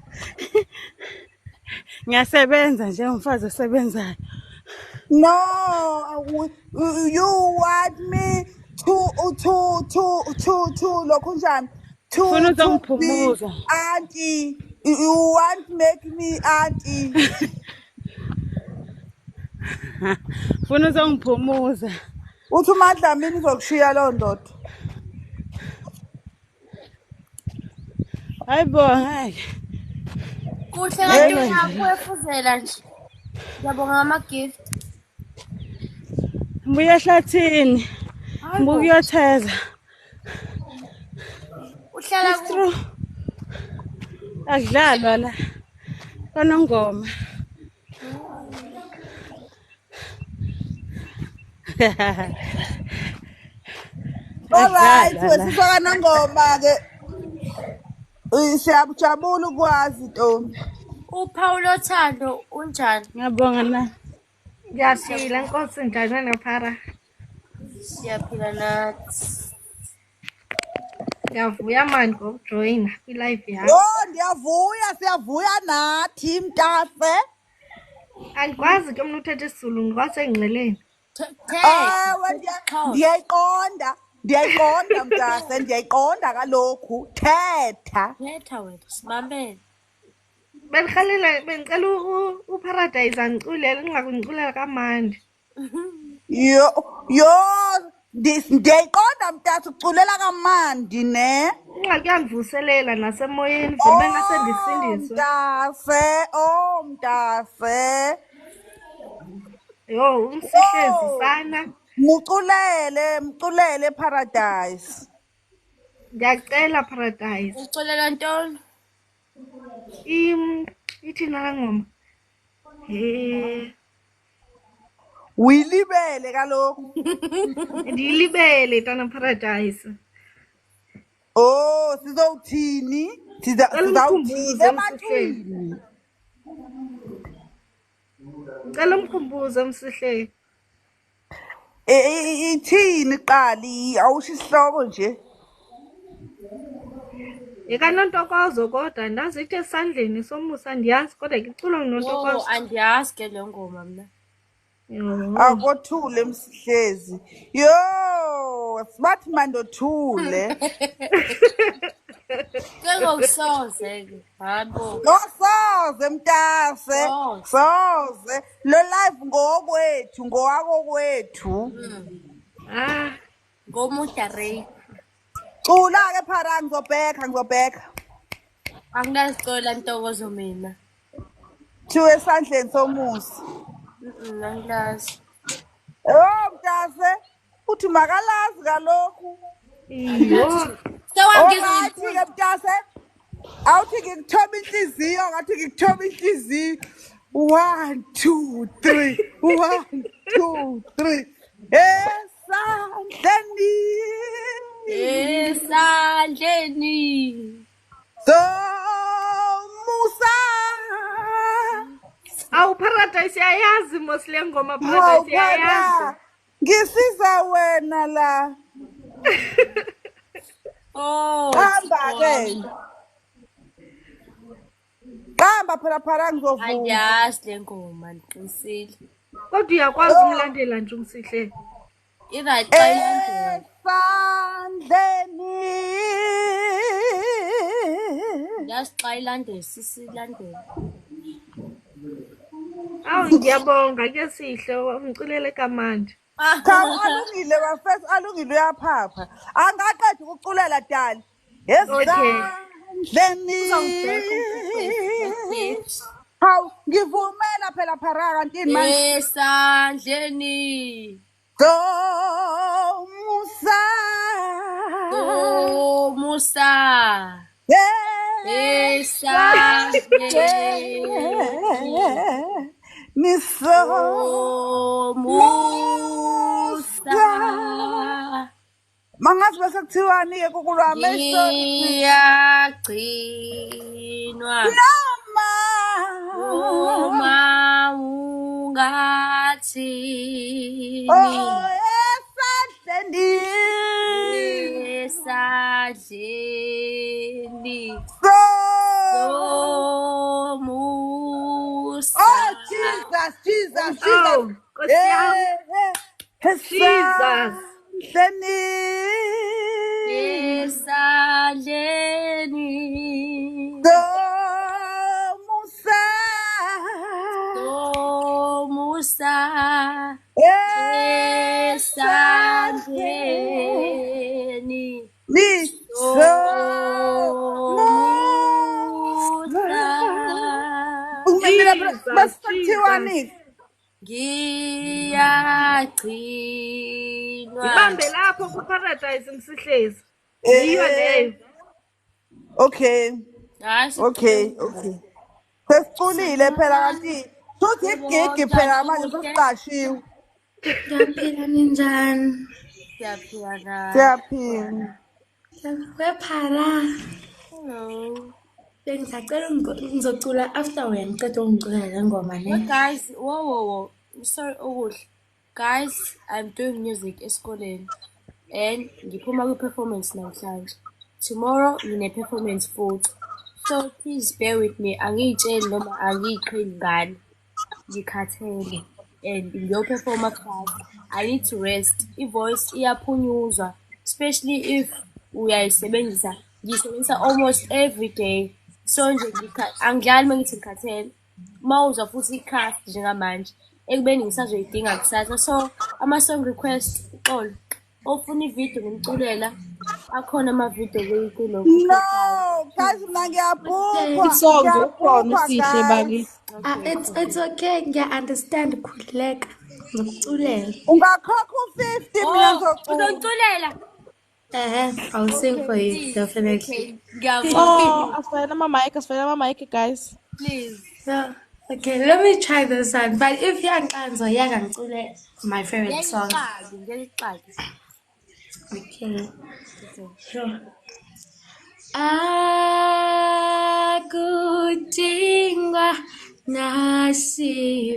Ngiyasebenza nje umfazi osebenzayo. No, you want me to lokunjani? To be auntie. You want make me auntie. Funa uzongiphumuza. Uthi uMadlamini uzokushiya lo ndoda. Hayibo ngeke. Kuhle kanti uyafuzela nje. Ngiyabonga ama-gift. Mbuya ehlathini. Mbuya uyotheza. Uhlala ku akudlalwa la. KwaNongoma. Alright, wesifaka nangoma ke. Siyabujabula ukwazi Ntombi. uPaulo Thando unjani? Ngiyabonga na. Ngiyaphila Nkosi njani naphara? Siyaphila nathi. Ngiyavuya mani ngokujoyina kwi-live yakho. Oh, ndiyavuya, siyavuya nathi mntase. Angikwazi ke umuntu uthethe isiZulu ngikwasengqeleni. Ndiyayiqonda mntase, ndiyayiqonda kalokhu. Thetha wena simamele. Bengicela uParadise angiculele ngingakungiculela kamandi. Yo, ndiyayiqonda mntase uculela kamandi ne. Ingxaki yangivuselela nasemoyeni vele bengasendisindiswa. Mntase. Yo, Umsihlezi sana. Mculele Paradise. Ngiyacela Paradise. Uculela ntoni? Ithina la ngoma. Uyilibele kalokhu. Ndiyilibele tana Paradise. Oh, sizowuthini? Sizawuthini emathini? Cela umkhumbuze Msihlezi. Ithini qali awusho isihloko nje. Nontokozo kodwa ndazi ithe esandleni somusa ndiyazi kodwa ngicula nontokozo. Andiyazi ke le ngoma mina. Akothule Msihlezi. Yo, smart mandothule. Ke ngokusoze ke. Hayibo. Ngosoze mntase. Soze. Lo live ngowako kwethu. Ngomudarey. Cula ke phara ngizobheka. Anginazicola ntokozo mina. Thiwe esandleni somusa. Angilazi. Oh mntase, uthi makalazi kalokhu. Iyo. Awuthi ke mntase. Awuthi ngikuthoba inhliziyo, ngathi ngikuthoba inhliziyo. 1 2 3. 1 2 3. Esandleni. Somusa. Awu Paradise yayazi mosile ngoma Paradise yayazi. Ngisiza wena la. Hamba ke. Qamba phela ngizovuka. Andiyazi le ngoma ndiqinisile. Kodwa uyakwazi umlandela nje Umsihlezi. Irayiqa ilandela. esandleni. Yasixa ilandele sisilandele. Awu ngiyabonga ke sihle umculele kamanje. Cha alungile bafethu alungile uyaphapha. Angaqeda ukuculela dali. Esandleni. Hawu ngivumela phela phara kanti manje. Esandleni. Musa. Musa. Musa. Mangazi bese kuthiwani ke kukulwami ngiyagcinwa noma ungathini esadleni somusa. Oh Jesus. Esadleni Musa esadleni ngiyagcinwa. Ibambe lapho ku-Paradise Msihlezi. Yiyo leyo. Okay. Sesiculile phela kanti futhi igigi phela manje sesiqashiwe. Siyaphila ninjani? Siyaphila. Wephara. Hello. Bengisacela ngizocula after wena ngicela ungiculela le ngoma ne. Guys, whoa. Sorry okuhle. Guys, I'm doing music esikoleni and ngiphuma kwi-performance namhlanje. Tomorrow ngine-performance futhi. So please bear with me. Angiyitsheli noma angiyiqheli ngani. Ngikhathele and ngiyoperforma class. I need to rest. I-voice iyaphunyuzwa, especially if uyayisebenzisa. Ngiyisebenzisa almost every day. So nje angidlali mengithi ngikhathele. Mawuzwa futhi ikhasi njengamanje. Ekubeni ngisazoyidinga kusasa. So ama-song request uxolo. Ofuna ivideo ngimculela. Akhona ama-video kulo. No, guys, ngiyabhukwa. Isongo ukhona usihle bakithi. It's okay. Ngiya-understand khulileka. Ngikuculela. Ungakhokha u-50 mina uzongiculela. I'll sing for you, definitely. Asifayele ama-mic, guys. Please. Yeah. Okay, let me try this one. But if yangiqanzwa yakangicule my favorite song. Okay. Sure. Akudingwa nasibani.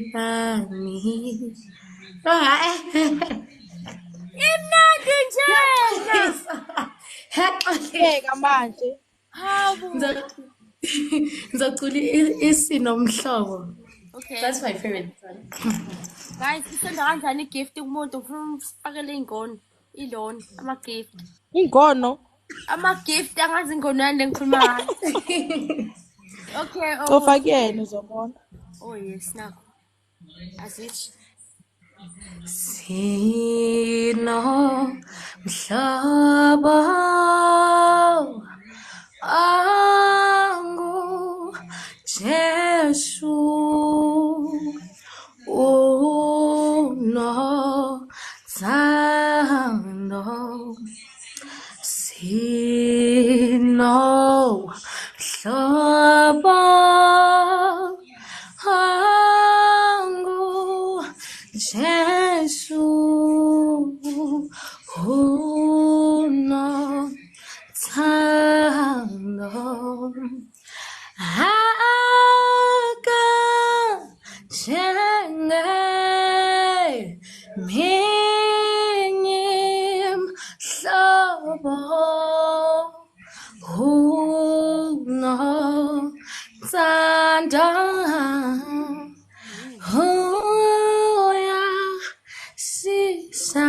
Imnandi njena. Heka manje. Ngizocula isinomhlobo. Okay. That's my favorite song. Guys, isenda kanjani igift kumuntu ufuna ufakele ingono. Ilona ama-gift. Ingono? Ama-gift angazi ingono yani lengikhuluma ngayo. Okay. Ofakuyena uzobona. Oh yes, nakho. Asithi. Sinomhlobo angu Jesu unothando sinomhlobo angu Jesu unothando akajenge mhlobo unothando uyasisa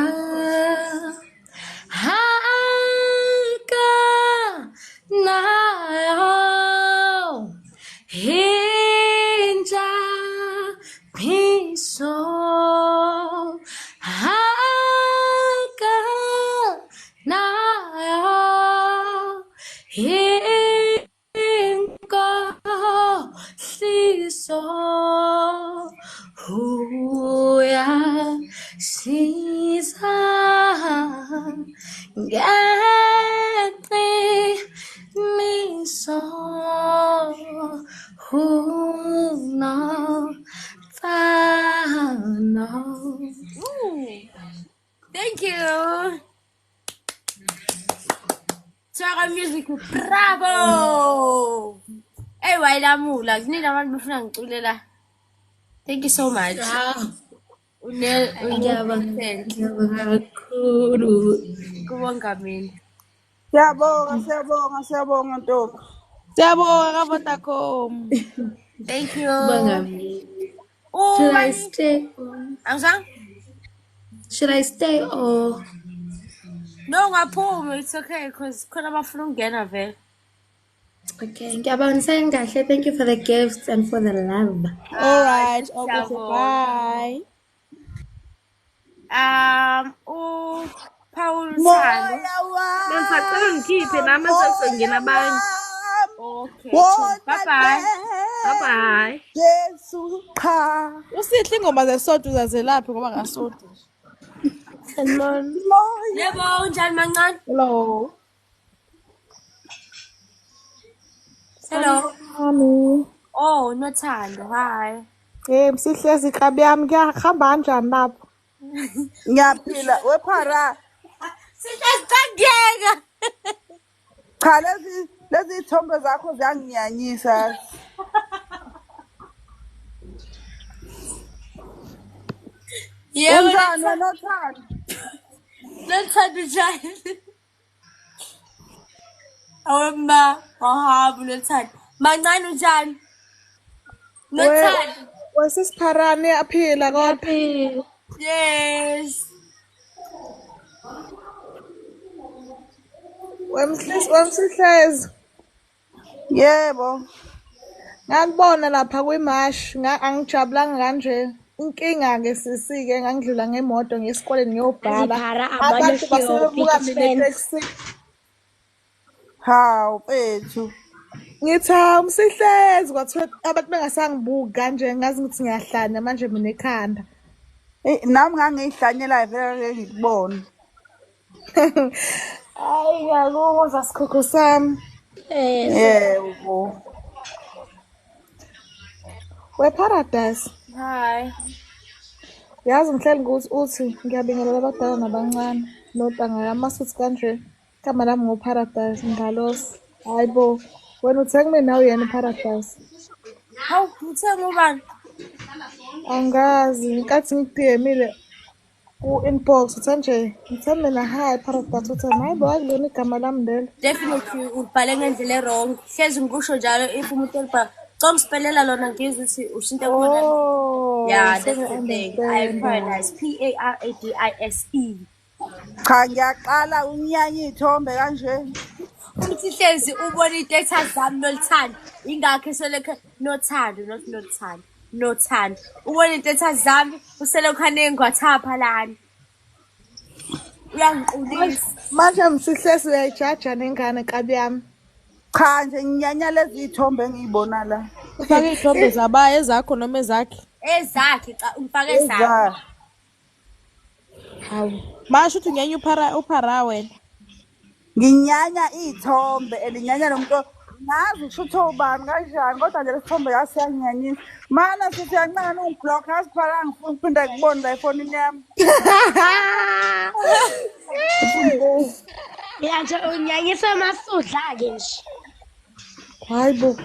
inkohliso uyasiza ngeqiniso unothando. Thank you. Swagger Music, bravo! Hey, Wailamula, you need a man before Tulila. Thank you so much. Siyabonga Ntombi. Siyabonga kaVodacom. Thank you. Should I stay? I'm sorry? Should I stay or? No, it's okay because I'm from Ghana. Okay, thank you for the gifts and for the love. All right, okay, bye. Paul Moya Bengisacela ngikhiphe nami sesengena abanye. Okay. Bye bye. Bye bye. Jesu cha. Usihle ingoma zesonto zazelaphi ngoba ngasonto. Yebo, njani mancane? Hello. Hello. Mami. Oh, Nothando. Hi. Msihle zikhabi yami ngiyahamba kanjani lapho? Ngiyaphila wephara. Sisageka. Cha lezi ithombe zakho ziyanginyanyisa. Yebo, Nothando. Nothando njani? Awemba, wahabu Nothando. Mancane unjani? Nothando. Wesisipharane aphila kodwa. Yes. Wemsihlezi. Yebo. Ngakubona lapha kwimash, angijabulanga kanje. Inkinga ke sisike ngangidlula ngemoto ngesikoleni ngiyobhala. Abantu basebebuka mina taxi. Hawu mfethu. Ngithi umsihlezi kwathiwa abantu bengasangibuki kanje ngazi ukuthi ngiyahlanya manje mina ekhanda. Nami ngangiyihlanyela vele ngikubona. Hayi ngiyakuzwa sikhukhu sami. Yebo. Weparadise. Hi. Yazi ngihleli uthi ngiyabingelela abadala nabancane. Notanga yamasuthi kanje. Kama lami ngoParadise ngalosi. Hayibo. Wena uthenga mina uyena uParadise. Hawu, uthenga ubani? Angazi, nkathi ngidiyemile ku-inbox uthi nje ngithembe mina hi Paradise uthi hayibo akulona igama lami lelo. Definitely ubhale ngendlela e-wrong. Hlezi ngikusho njalo if umuntu elibhala ngipelela lona ngizwe ukuthi ushintshe khona. Yeah, that's the thing. Paradise. Paradise. Cha ngiyaqala unyanya ithombe kanje. Uthi hlezi ubona idatha zami nolithando. Ingakho selekho nothando, not nothando. Nothando. Ubona idatha zami uselokho nengwathapha lana. Uyangiqulisa. Manje msihlezi uyayijaja nengane kabi yami. Cha nje nginyanya lezi ithombe engiyibona la. Ufake ithombe zabaye ezakho noma ezakhe? Ezakhe cha ufake ezakho. Hawu. Masho uthi unyanya uphara wena. Nginyanya ithombe elinyanya nomuntu ngazi usho ubani kanjani kodwa nje lesithombe yasiyanginyanyisa. Mana sithi yancane ungiblock asiphara ngifuna ukuphinda kubona la efonini yami. Yanje unyanyisa amasudla ke nje. Hayibo.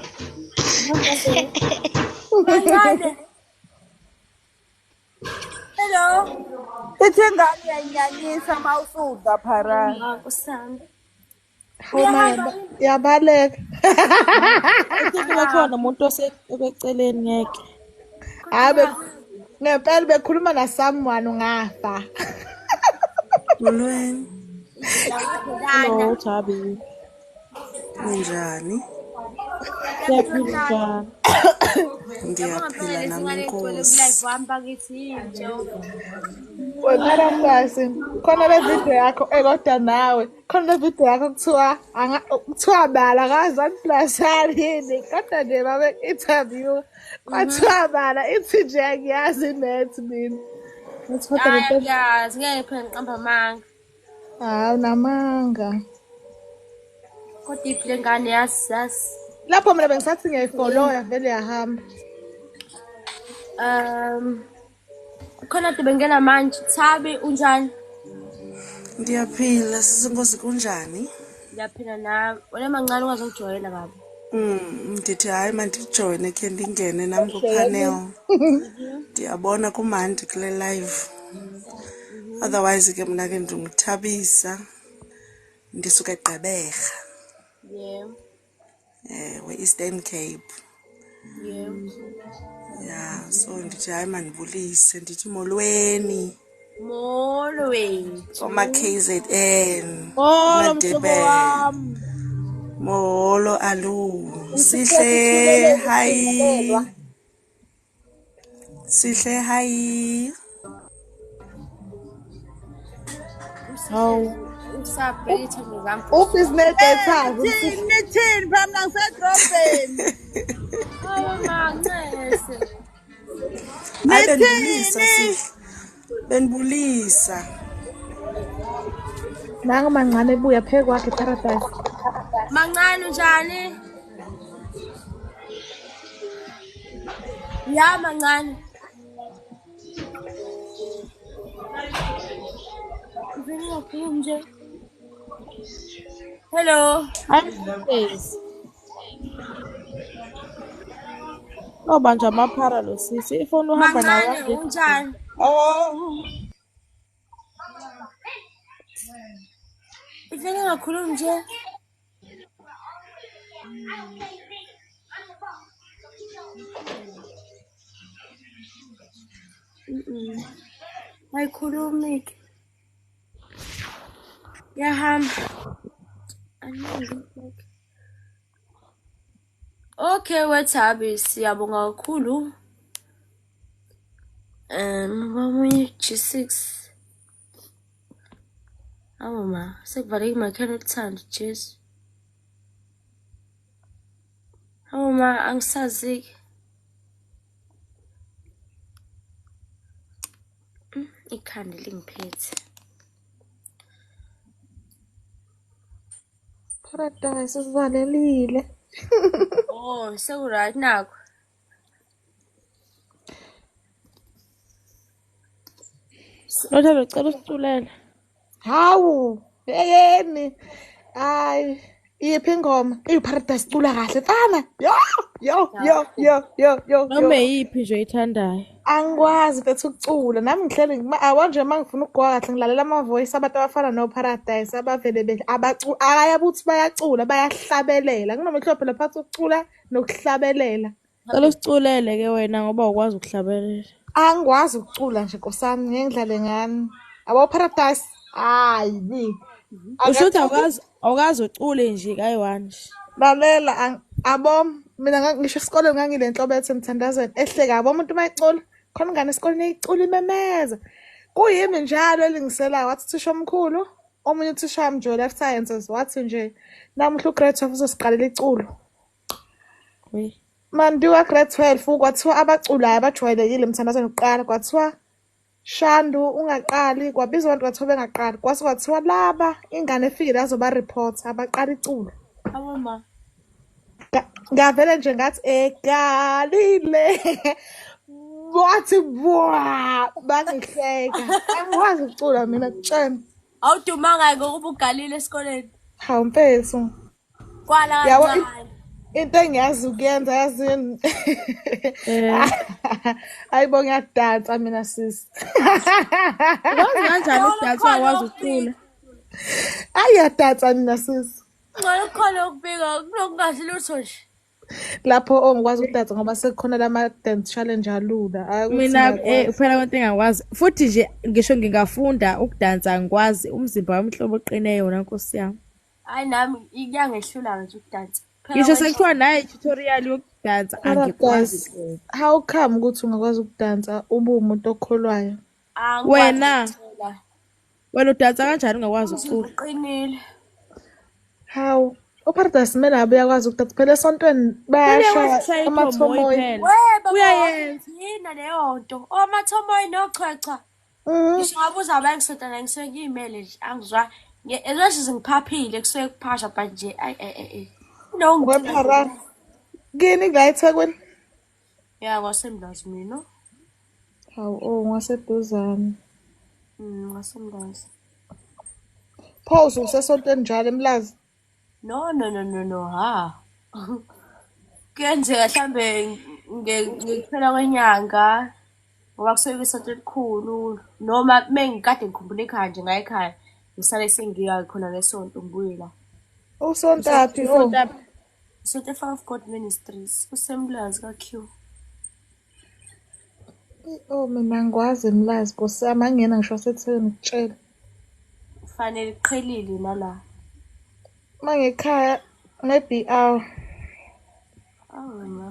Hello. Ithi ngani uyayinyanyisa mawusudla phara. Usami. Yabaleka. Kuba khona umuntu oseceleni ngeke. Hayi ngempela bekhuluma na someone ngafa. Molweni. Hello Thabi. Unjani? Siyaphila. Ngiyaphila nami Nkosi. Wami bakithi intsho. Paradise. Khona le video yakho kodwa nawe. Khona le video yakho kuthiwa bala kaZan Plus yini. Kodwa nje babe interview. Kwathiwa bala ithi nje angiyazi net mina. Yazi ngeke phela ngiqamba amanga. Hawu namanga. Kodwa iphile ngane yazi. Lapho mina bengisathi ngiyayifollowa vele yahamba. Khona bengena manje Thabi unjani? Ngiyaphila sizinkosi kunjani? Ngiyaphila nawe. Wena mancane ungazojoyina baba. Ndithi hayi mandijoyine khe ndingene nami ku-panel. Ndiyabona kumandi kule live. Otherwise ke mna ke ndinguthabisa. Ndisuka eGqeberha. Yeah. We-Eastern Cape. Yeah. Yeah, so ndithi hayi mandibulise ndithi molweni. Molweni. From KZN. Molo mhlobo wami. Molo alu. Sihle hi. Sihle hi. Hawu. Usabhethe ngizami. Ubusiness echaza. Nithini phela ngisedrobheni. Hawu mancese. Nithini. Benibulisa. Nangu mancane ebuya phe kwakhe Paradise. Mancane unjani? Ya mancane. Veni ngakhuluma nje. Hello. Yes. Nobanja amaphara lo sisi. Ifoni uhamba nawe. Mancane unjani? Veni ngakhuluma nje. Ayikhulumi ke. Yahamba. Okay wethabi siyabonga kakhulu. Bamunye G6. Awuma sekuvaleke makhana okuthanda Jesu. Awuma angisazi. Ikhanda lingiphethe. Paradise sivalelile. Oh, sekurayt nakho. Nothando ucela usithulela. Hawu, yeyeni. Hayi, iphi ingoma? Paradise cula kahle mfana. Yo. Noma yiphi nje oyithandayo. Angikwazi mfethu ukucula. Nami ngihleli awanje mangifuna ukugwa kahle ngilalela ama voice abantu abafana no Paradise abavele abacula ayabuthi bayacula bayahlabelela. Kunomehlo phela phakathi ukucula nokuhlabelela. Cela usiculele ke wena ngoba ukwazi ukuhlabelela. Angikwazi ukucula nje nkosami ngiyengidlale ngani. Abo Paradise hayi. Usho ukuthi awukazi ucule nje kayi-1. Lalela abo mina ngisho esikoleni ngangile nhlobo ethi emthandazweni ehleka abo umuntu mayicula khona ngane esikoleni icula imemeza. Kuyimi njalo elingiselayo wathi thisha omkhulu omunye uthisha wami nje life sciences wathi nje namuhla ugrade 12 uzosiqalela iculo. Mandiwa grade 12 kwathiwa abaculayo abajwayelekile emthandazweni uqala kwathiwa Shandu ungaqali kwabizwa abantu kwathiwa bengaqali kwase kwathiwa laba ingane efikile azoba report abaqala iculo. Awuma. Ngavele nje ngathi egalile. Wathi bwa bangihleka. Angikwazi ukucula mina kutshena. Awudumanga ngokuba ugalile esikoleni. Hawu mfethu. Kwala kancane. Into engiyazi ukuyenza yazini. Hayibo ngiyadansa mina sisi. Wazi kanjani ukudansa wazi ukucula? Ayadansa mina sisi. Ngalo khona ukubika kunokungazi lutho nje. Lapho ongikwazi ukudansa ngoba sekukhona lama dance challenge alula. Mina phela abantu engakwazi futhi nje ngisho ngingafunda ukudansa ngikwazi umzimba wami hlobo oqine yona Nkosi yami. Hayi nami iyangehlula nje ukudansa. Ngisho sekuthiwa naye tutorial ukudansa angikwazi. Paradise, how come ukuthi ungakwazi ukudansa ube umuntu okholwayo? Wena udansa kanjani ungakwazi ukucula? Uqinile. How? Paradise kumele ngabe uyakwazi ukudansa phela esontweni bayashaya amathomoyi. Uyayenza. Yina leyo nto. Amathomoyi nochwecha. Ngisho ngabe uzaba ngisodana ngisuke ngiyimele nje angizwa. Ezwe ngiphaphile kusuke kuphasha but nje no Wephara. Kini la eThekwini? Yeah, kwasemlazi mina. Hawu ngaseduzane. Ngasemlazi. Pause usesontweni njalo eMlazi. No, ha. Kuyenzeka mhlambe ngekuphela kwenyanga ngoba kusuke isonto elikhulu noma mengikade ngikhumbula ekhaya nje ngaye ekhaya ngisale sengiya khona ngesonto ngibuyela. Usontaphi? Sonto Fire of God Ministries kusemlazi kaQ. Mina ngikwazi eMlazi Nkosiyami angena ngisho aseThekwini ngikutshela. Kufanele iqhelile nala. Mangekhaya nge-BR. Ma.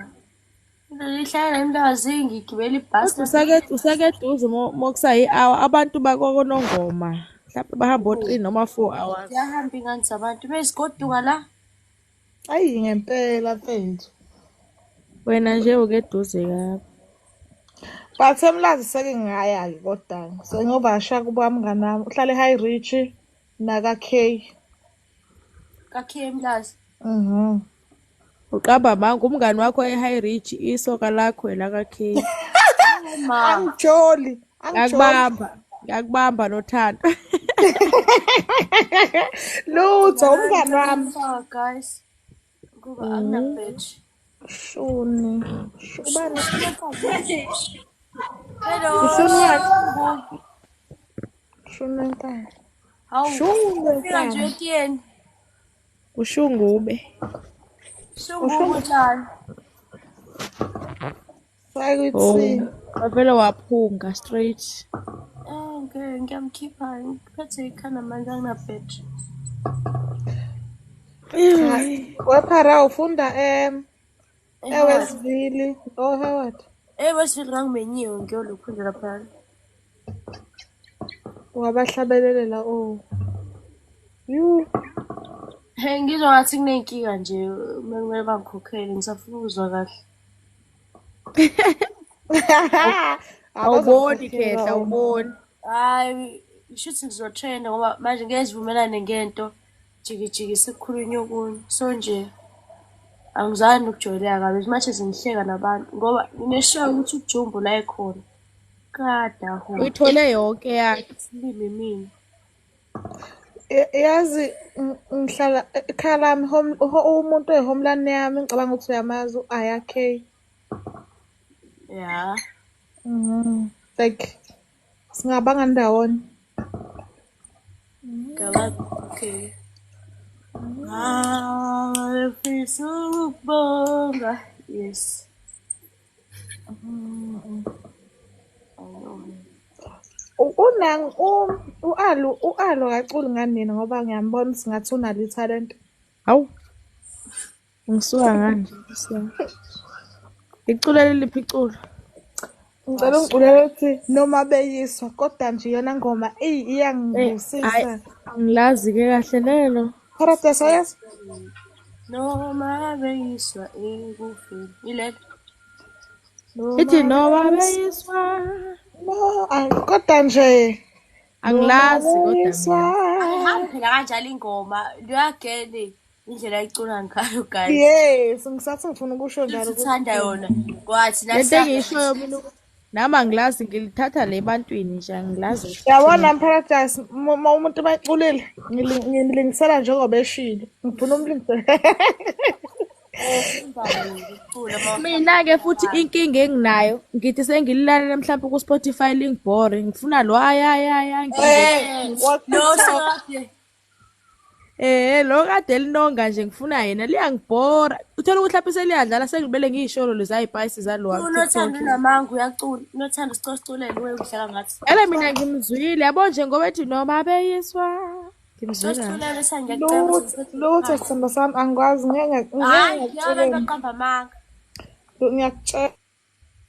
Lihlala eMlazi ngigibela ibhasi. Usekeduze mokusayi hour abantu bakoNongoma. Mhlawumbe bahamba 3 noma 4 hours. Siyahamba ingane zabantu bezigoduka la. Ayi ngempela mfethu. Wena nje ukeduze kabi. But eMlazi seke ngaya-ke kodwa sengiyovasha kubami nganami uhlala eHigh Reach naka-K. Ka-K eMlazi. Uqamba manga umngani wakho eHigh Reach isoka lakho elaka-K. Angijoli. Ngiyakubamba nothando. Lutho umngani wami. Guys. Kuba angina-badge. Shuni. Ubani? Hello. Shuni enkani. Ufika nje etiyeni. Ushungube. Shungube njani? Sakuthi. Wavele waphunga straight. Ngiyamkhipha ngiphethe ikhanda manje angina-badge. Wephara ufunda eWestville Howard. eWestville ngangimenyiwe ngiyolokhunjela phela. Wabahlabelelela Ngizwa ngathi kunenkinga nje kumele bangikhokhele ngisafuna ukuzwa kahle. Awuboni Khehla awuboni. Hayi shuthi ngizotrenda ngoba manje ngeke sivumelane ngento jikijiki sekukhulunywa okunye so nje angizange ukujwayeleka kabi manje sengihleka nabantu ngoba ngineshow ukuthi uJumbo la ekhona kada ho uyithole yonke yakhe silime mina yazi ngihlala ekhaya lami umuntu ehomeland yami ngicabanga ukuthi uyamazi uAyakhe. Yeah. Like singabanga ndawoni. Okay. Ngifisa ukubonga. Yes. U-Alo kaculi nganini ngoba ngiyambona singathi unalo italent. Hawu. Ngisuka nganje. Iculele liphi iculo? Ngicela ungiculele ukuthi noma beyiswa kodwa nje yona ngoma iyangivusisa. Angilazi ke kahle lelo. Paradise yes. Noma beyiswa ekufeni. Ile. Ithi noma beyiswa. Kodwa nje angilazi kodwa. Ayihambi phela kanjalo ingoma. Liyagele. Indlela ayicula ngayo guys. Yes, ngisathi ngifuna ukusho njalo ukuthi uthanda yona. Kwathi lento engiyishoyo mina nama angilazi ngilithatha le bantwini nje angilazi. Yabona Paradise umuntu bayiculile ngilingisela njengoba eshilo. Ngifuna umlingisela. Mina ke futhi inkinga enginayo ngithi sengililalela mhlawumbe ku Spotify lingibore ngifuna lo aya lo kade linonga nje ngifuna yena liyangibhora uthola ukuthi lapho seliyadlala sengibele ngiyisholo lezayipayisi zalwa unothando namanga uyacula unothando sicoculele wewe uhlala ngathi ela mina ngimzwile yabo nje ngoba ethi noma beyiswa ngimzwile sangiyacela Lutho sithando sami angikwazi ngeke ngiyaqamba amanga Ngiyakutshela.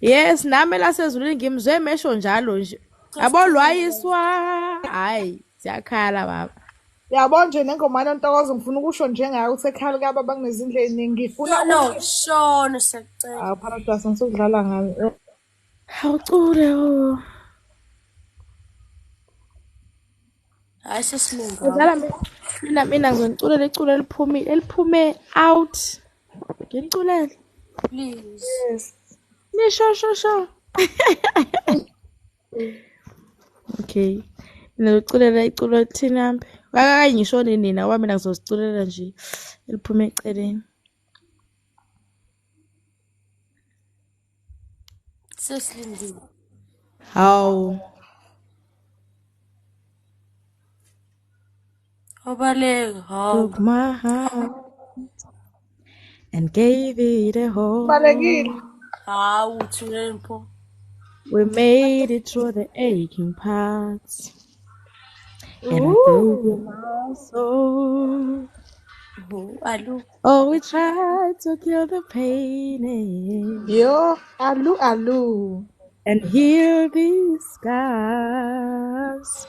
Yes, nami lasezulwini ngimzwe mesho njalo nje. Yabo lwayiswa. Hayi, siyakhala baba. Yabo nje nengoma yaNtokozo ngifuna ukusho njengayo ukuthi ekhaya likababa kunezindlela eziningi ngifuna No, shona siyacela. Paradise ngisukudlala ngalo. Awucule oh. Hayi sesilunga. Udlala mina ngizoculela iculo eliphume out. Ngiculele. Please. Yes. Nisho. Okay. Ngizoculela iculo lithinambe. Akayi ngishone nina ngoba mina ngizosiculela nje eliphume eceleni. Sesilindile. Hawu. Obaleka. Took my heart and gave it a hold. Balekile. Hawu thuleni pho. We made it through the aching parts. And I gave you my soul. Oh, we tried to kill the pain. Yo, alu. And heal these scars.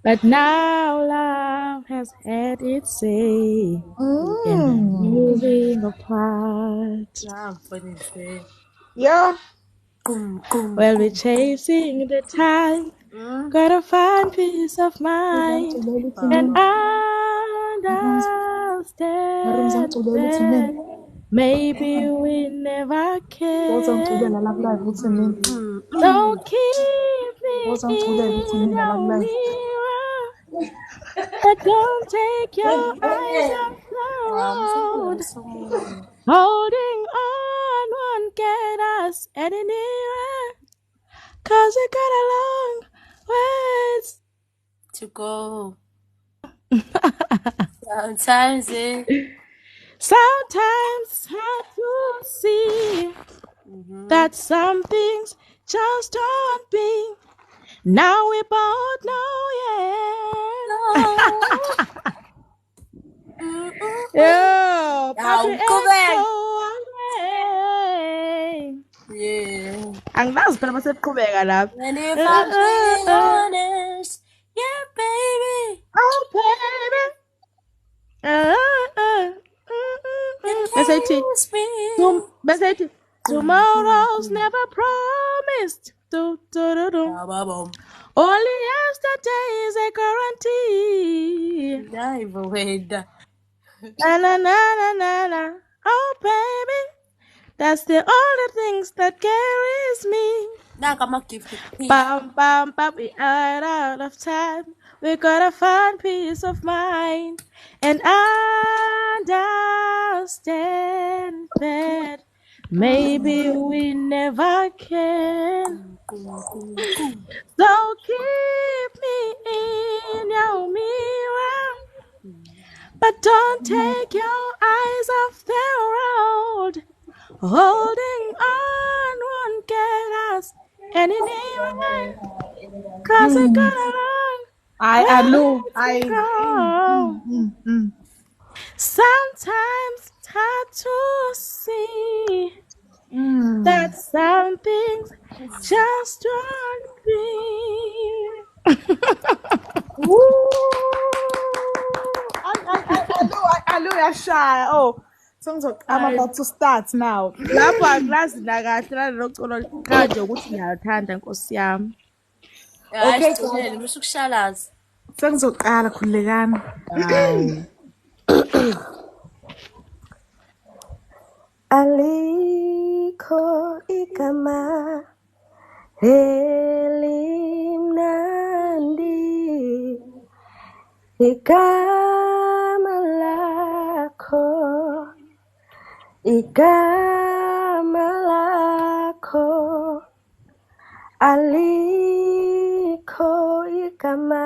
But now love has had its say. And I'm moving apart. Yeah. Well, we're chasing the time. Gotta find peace of mind. And understand that maybe we never can. Don't keep me in your mirror. But don't take your eyes off the road. Holding on won't get us any nearer. 'Cause we got a long ways to go. Sometimes it's hard to see that some things just don't be. Now we both know, yeah. Papi yeah. Angazi phela maseqhubeka lapha. And if I'm being honest, yeah, baby. Oh, baby. Tomorrow's never promised. Only yesterday is a guarantee. Na. Oh, baby. That's the only things that carries me. Bam, we are out of time. We gotta find peace of mind and understand that maybe we never can. So keep me in your mirror, but don't take your eyes off the road. Holding on won't get us any nearer. 'Cause we got along. Sometimes it's hard to see that some things just don't be. Yashaya. Oh, I'm about to start now. Lapho angilazi nakahle naloculo kanje ukuthi ngiyathanda Nkosi yami. Okay, Thuleni bese ukushalaza. Sengizoqala khulekani. Alikho igama elimnandi igama lakho alikho igama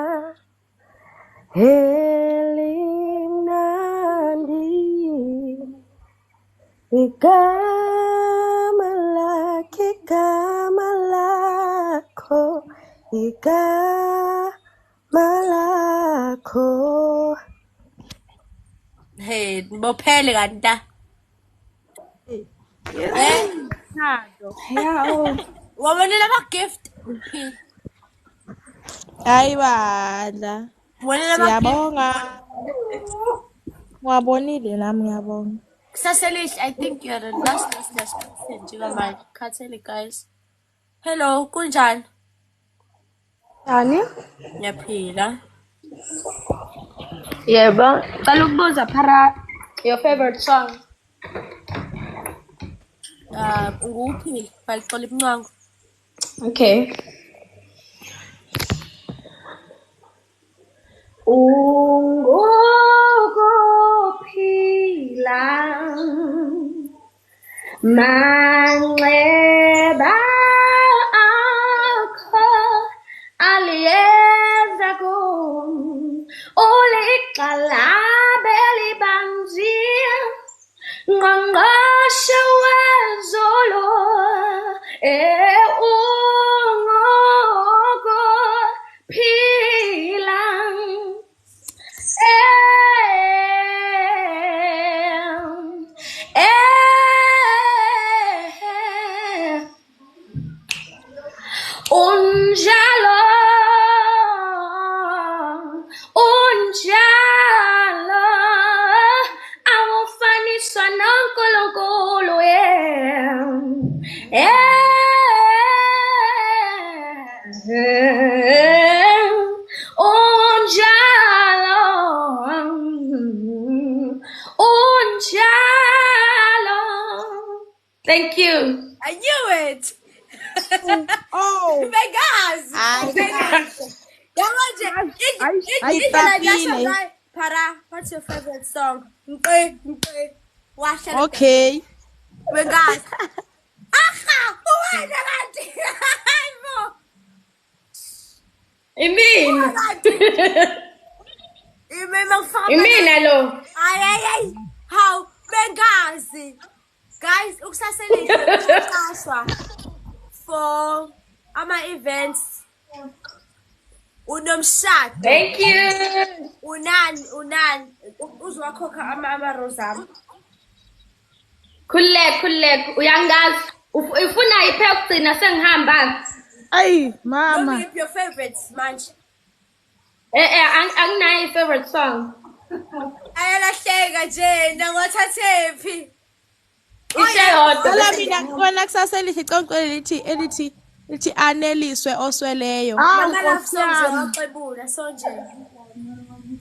elimnandi igama lakho. Hey, bophele kanti. Thando. Wabonela ama-gift. Hayi bandla. Wabonela ama-gift. Siyabonga. Ngwabonile nami ngiyabonga. Saselihle, I think you're the last person njengamanje. Khathele guys. Hello, kunjani? Yani? Ngiyaphila. Yebo. Cala ukubuza phara your favorite song. Nguphi? Balixola ibuncango. Okay. Ungukuphila manxeba akho aliyeza kum uliqalabe libanzi ngqongqoshe wezolo ungukuphila unjalo awufaniswa noNkulunkulu unjalo. Thank you. I knew it. Oh. Vegas. Para, what's your favorite song? Okay. Vegas. Imina lo. Ay. How? Vegas. Guys, ukusaselihle for ama-events. Unomshado. Thank you. Unani. Uzowakhokha ama-rosam. Khululeka uyangazi ufuna iphe ukugcina sengihamba. Ayi mama. Don't give your favorites manje. Anginayo favorite song. Ayalahleka nje ngothathephi. Cela mina wena kusaselihle iconqolo elithi aneliswe osweleyo. Ngalafusamzewaqebula sonje.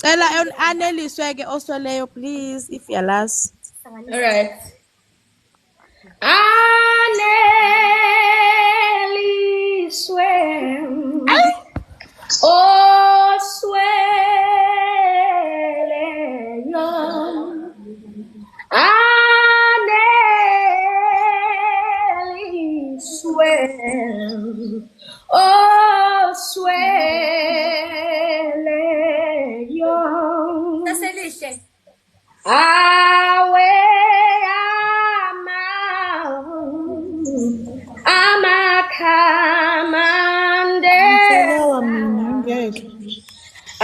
Cela aneliswe ke osweleyo please if you last. All right. Aneliswe osweleyo aneliswe osweleyo Saselihle. awe amakhamande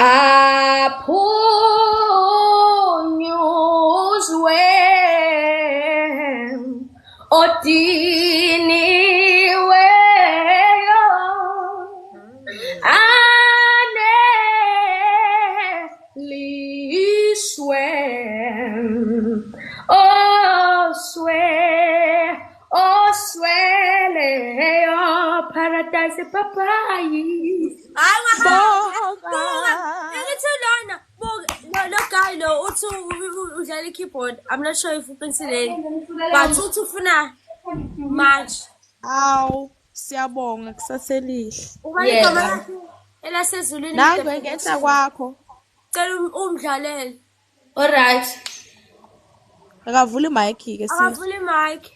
aphunyuzwe odiniweyo aneliswe osweleyo paradise papayi. Lo guy lo uthi udlala i-keyboard. I'm not sure if uqinisile but uthi ufuna manje. Aw, siyabonga kusaselihle. Ubani igama lakhe elasezulwini? Nangu ngehla kwakho. Cela umdlalele. All right. Akavula imic ke sis. Akavula imic.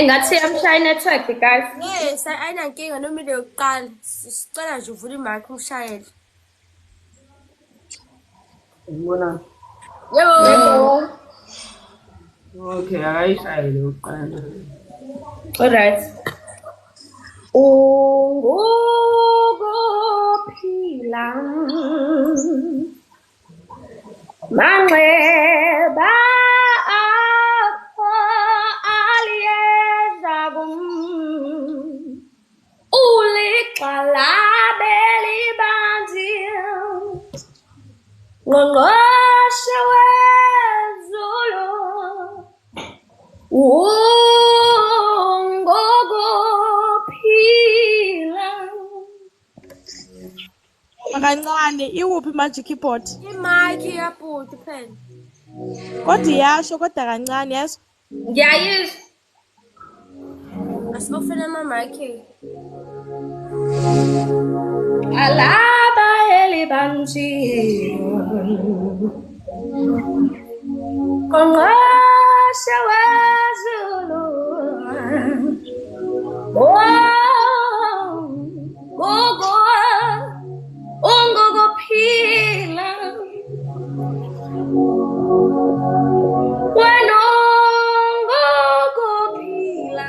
Ngathi amshaya network guys. Yes, ayinankinga noma ile yokuqala. Sicela nje uvule imic umshayele. Ngibona. Yebo. Okay, ayishayele uqala. All right. Ungukuphila manxeba Ngqongqoshe wezulu ungokuphila. Kancane iwuphi manje keyboard? Imic yabhuti phela. Kodwa iyasho kodwa kancane yazi. Ngiyayizwa. Asibofuna ama-mic. Alaba elibanjiwe Ngqongqoshe wezulu ungokuphila. Wena ungokuphila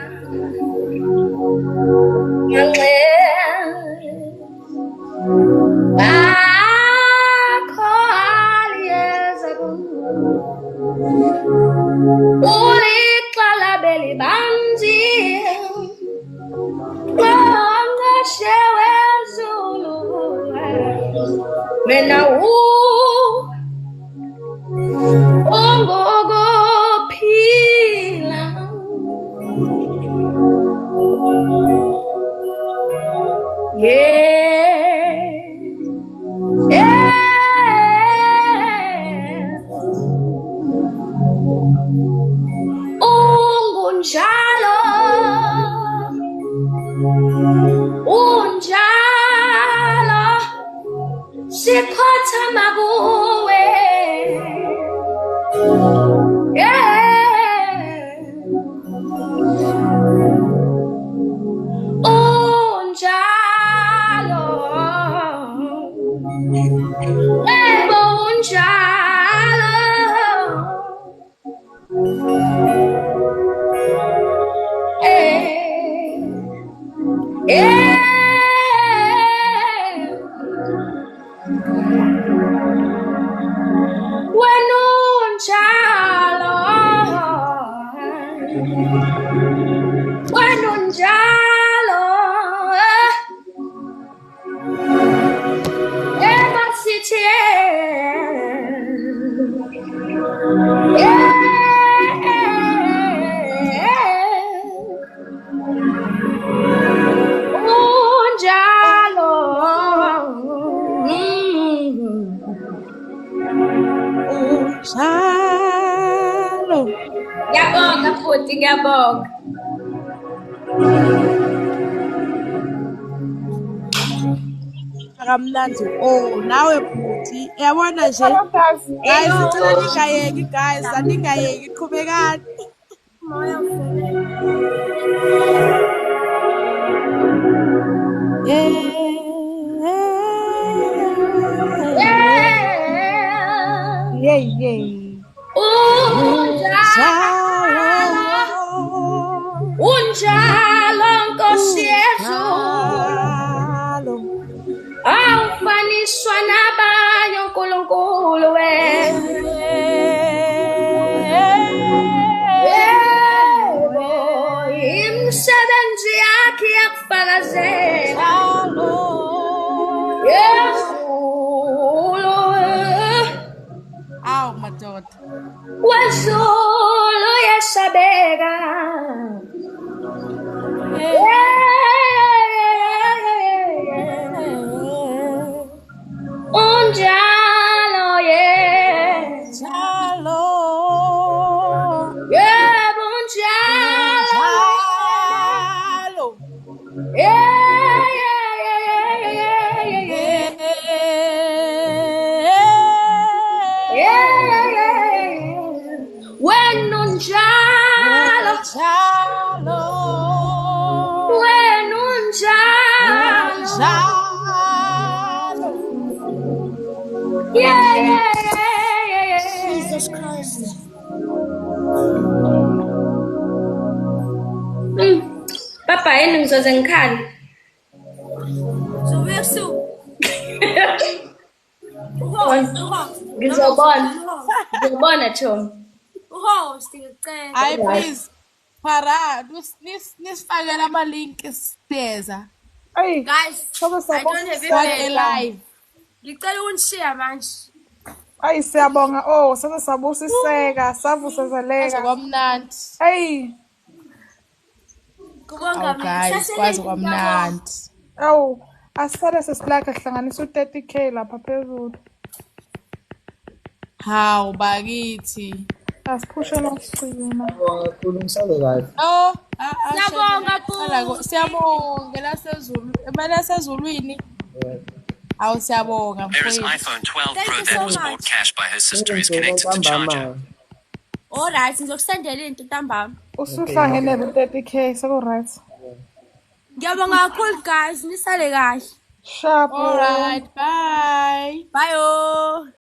bakho aliyezabu ulixhala belibanjiwe Ngqongqoshe wezulu wena ungokuphila. Ungunjalo sikhothama kuwe unjalo yebo unjalo wena unjalo emasithi unjalo Unjalo. Ngiyabonga futhi ngiyabonga. Kamnandi. Oh, nawe bhuti. Uyabona nje. Guys, ngicela ningayeki guys, aningayeki qhubekani. Moya ufike. Yay. Unjalo Nkosi yezulu awufaniswa nabanye uNkulunkulu imisebenzi yakhe yakufakazela yezulu awu madoda wezulu yesabeka unjalo njalo yebo unjalo wena unjalo wena unjalo Jesus Christ. Papa yini ngizoze ngikhale Zobuya ebusuku. ngizobona Tom. Uhost ngicela. Hayi please. Para, nisifakele ama-link siteza. Guys, I don't have Fake it live. Ngicela unishiya manje. Hayi siyabonga. Oh, sase sabusiseka, savusezeleka. Kwamnandi. Hey. Awu guys, kwazi kwamnandi. Awu, asifane sesilaka hlanganisa u30k lapha phezulu. Hawu bakithi. Asiphushe nokucina. Kulungisane kahle. Oh, Siyabonga siyabonga lasezulu. Emali yasezulwini. Awu siyabonga Mira's mfowethu. iPhone 12 Thank Pro you that so was much. bought cash by her sister is Mira, connected to charger. ntambama. Alright, ngizokusendela into ntambama. Usuhlangene ku30k seku right. Ngiyabonga kakhulu guys, nisale kahle. Sharp. All right, bye. Bye.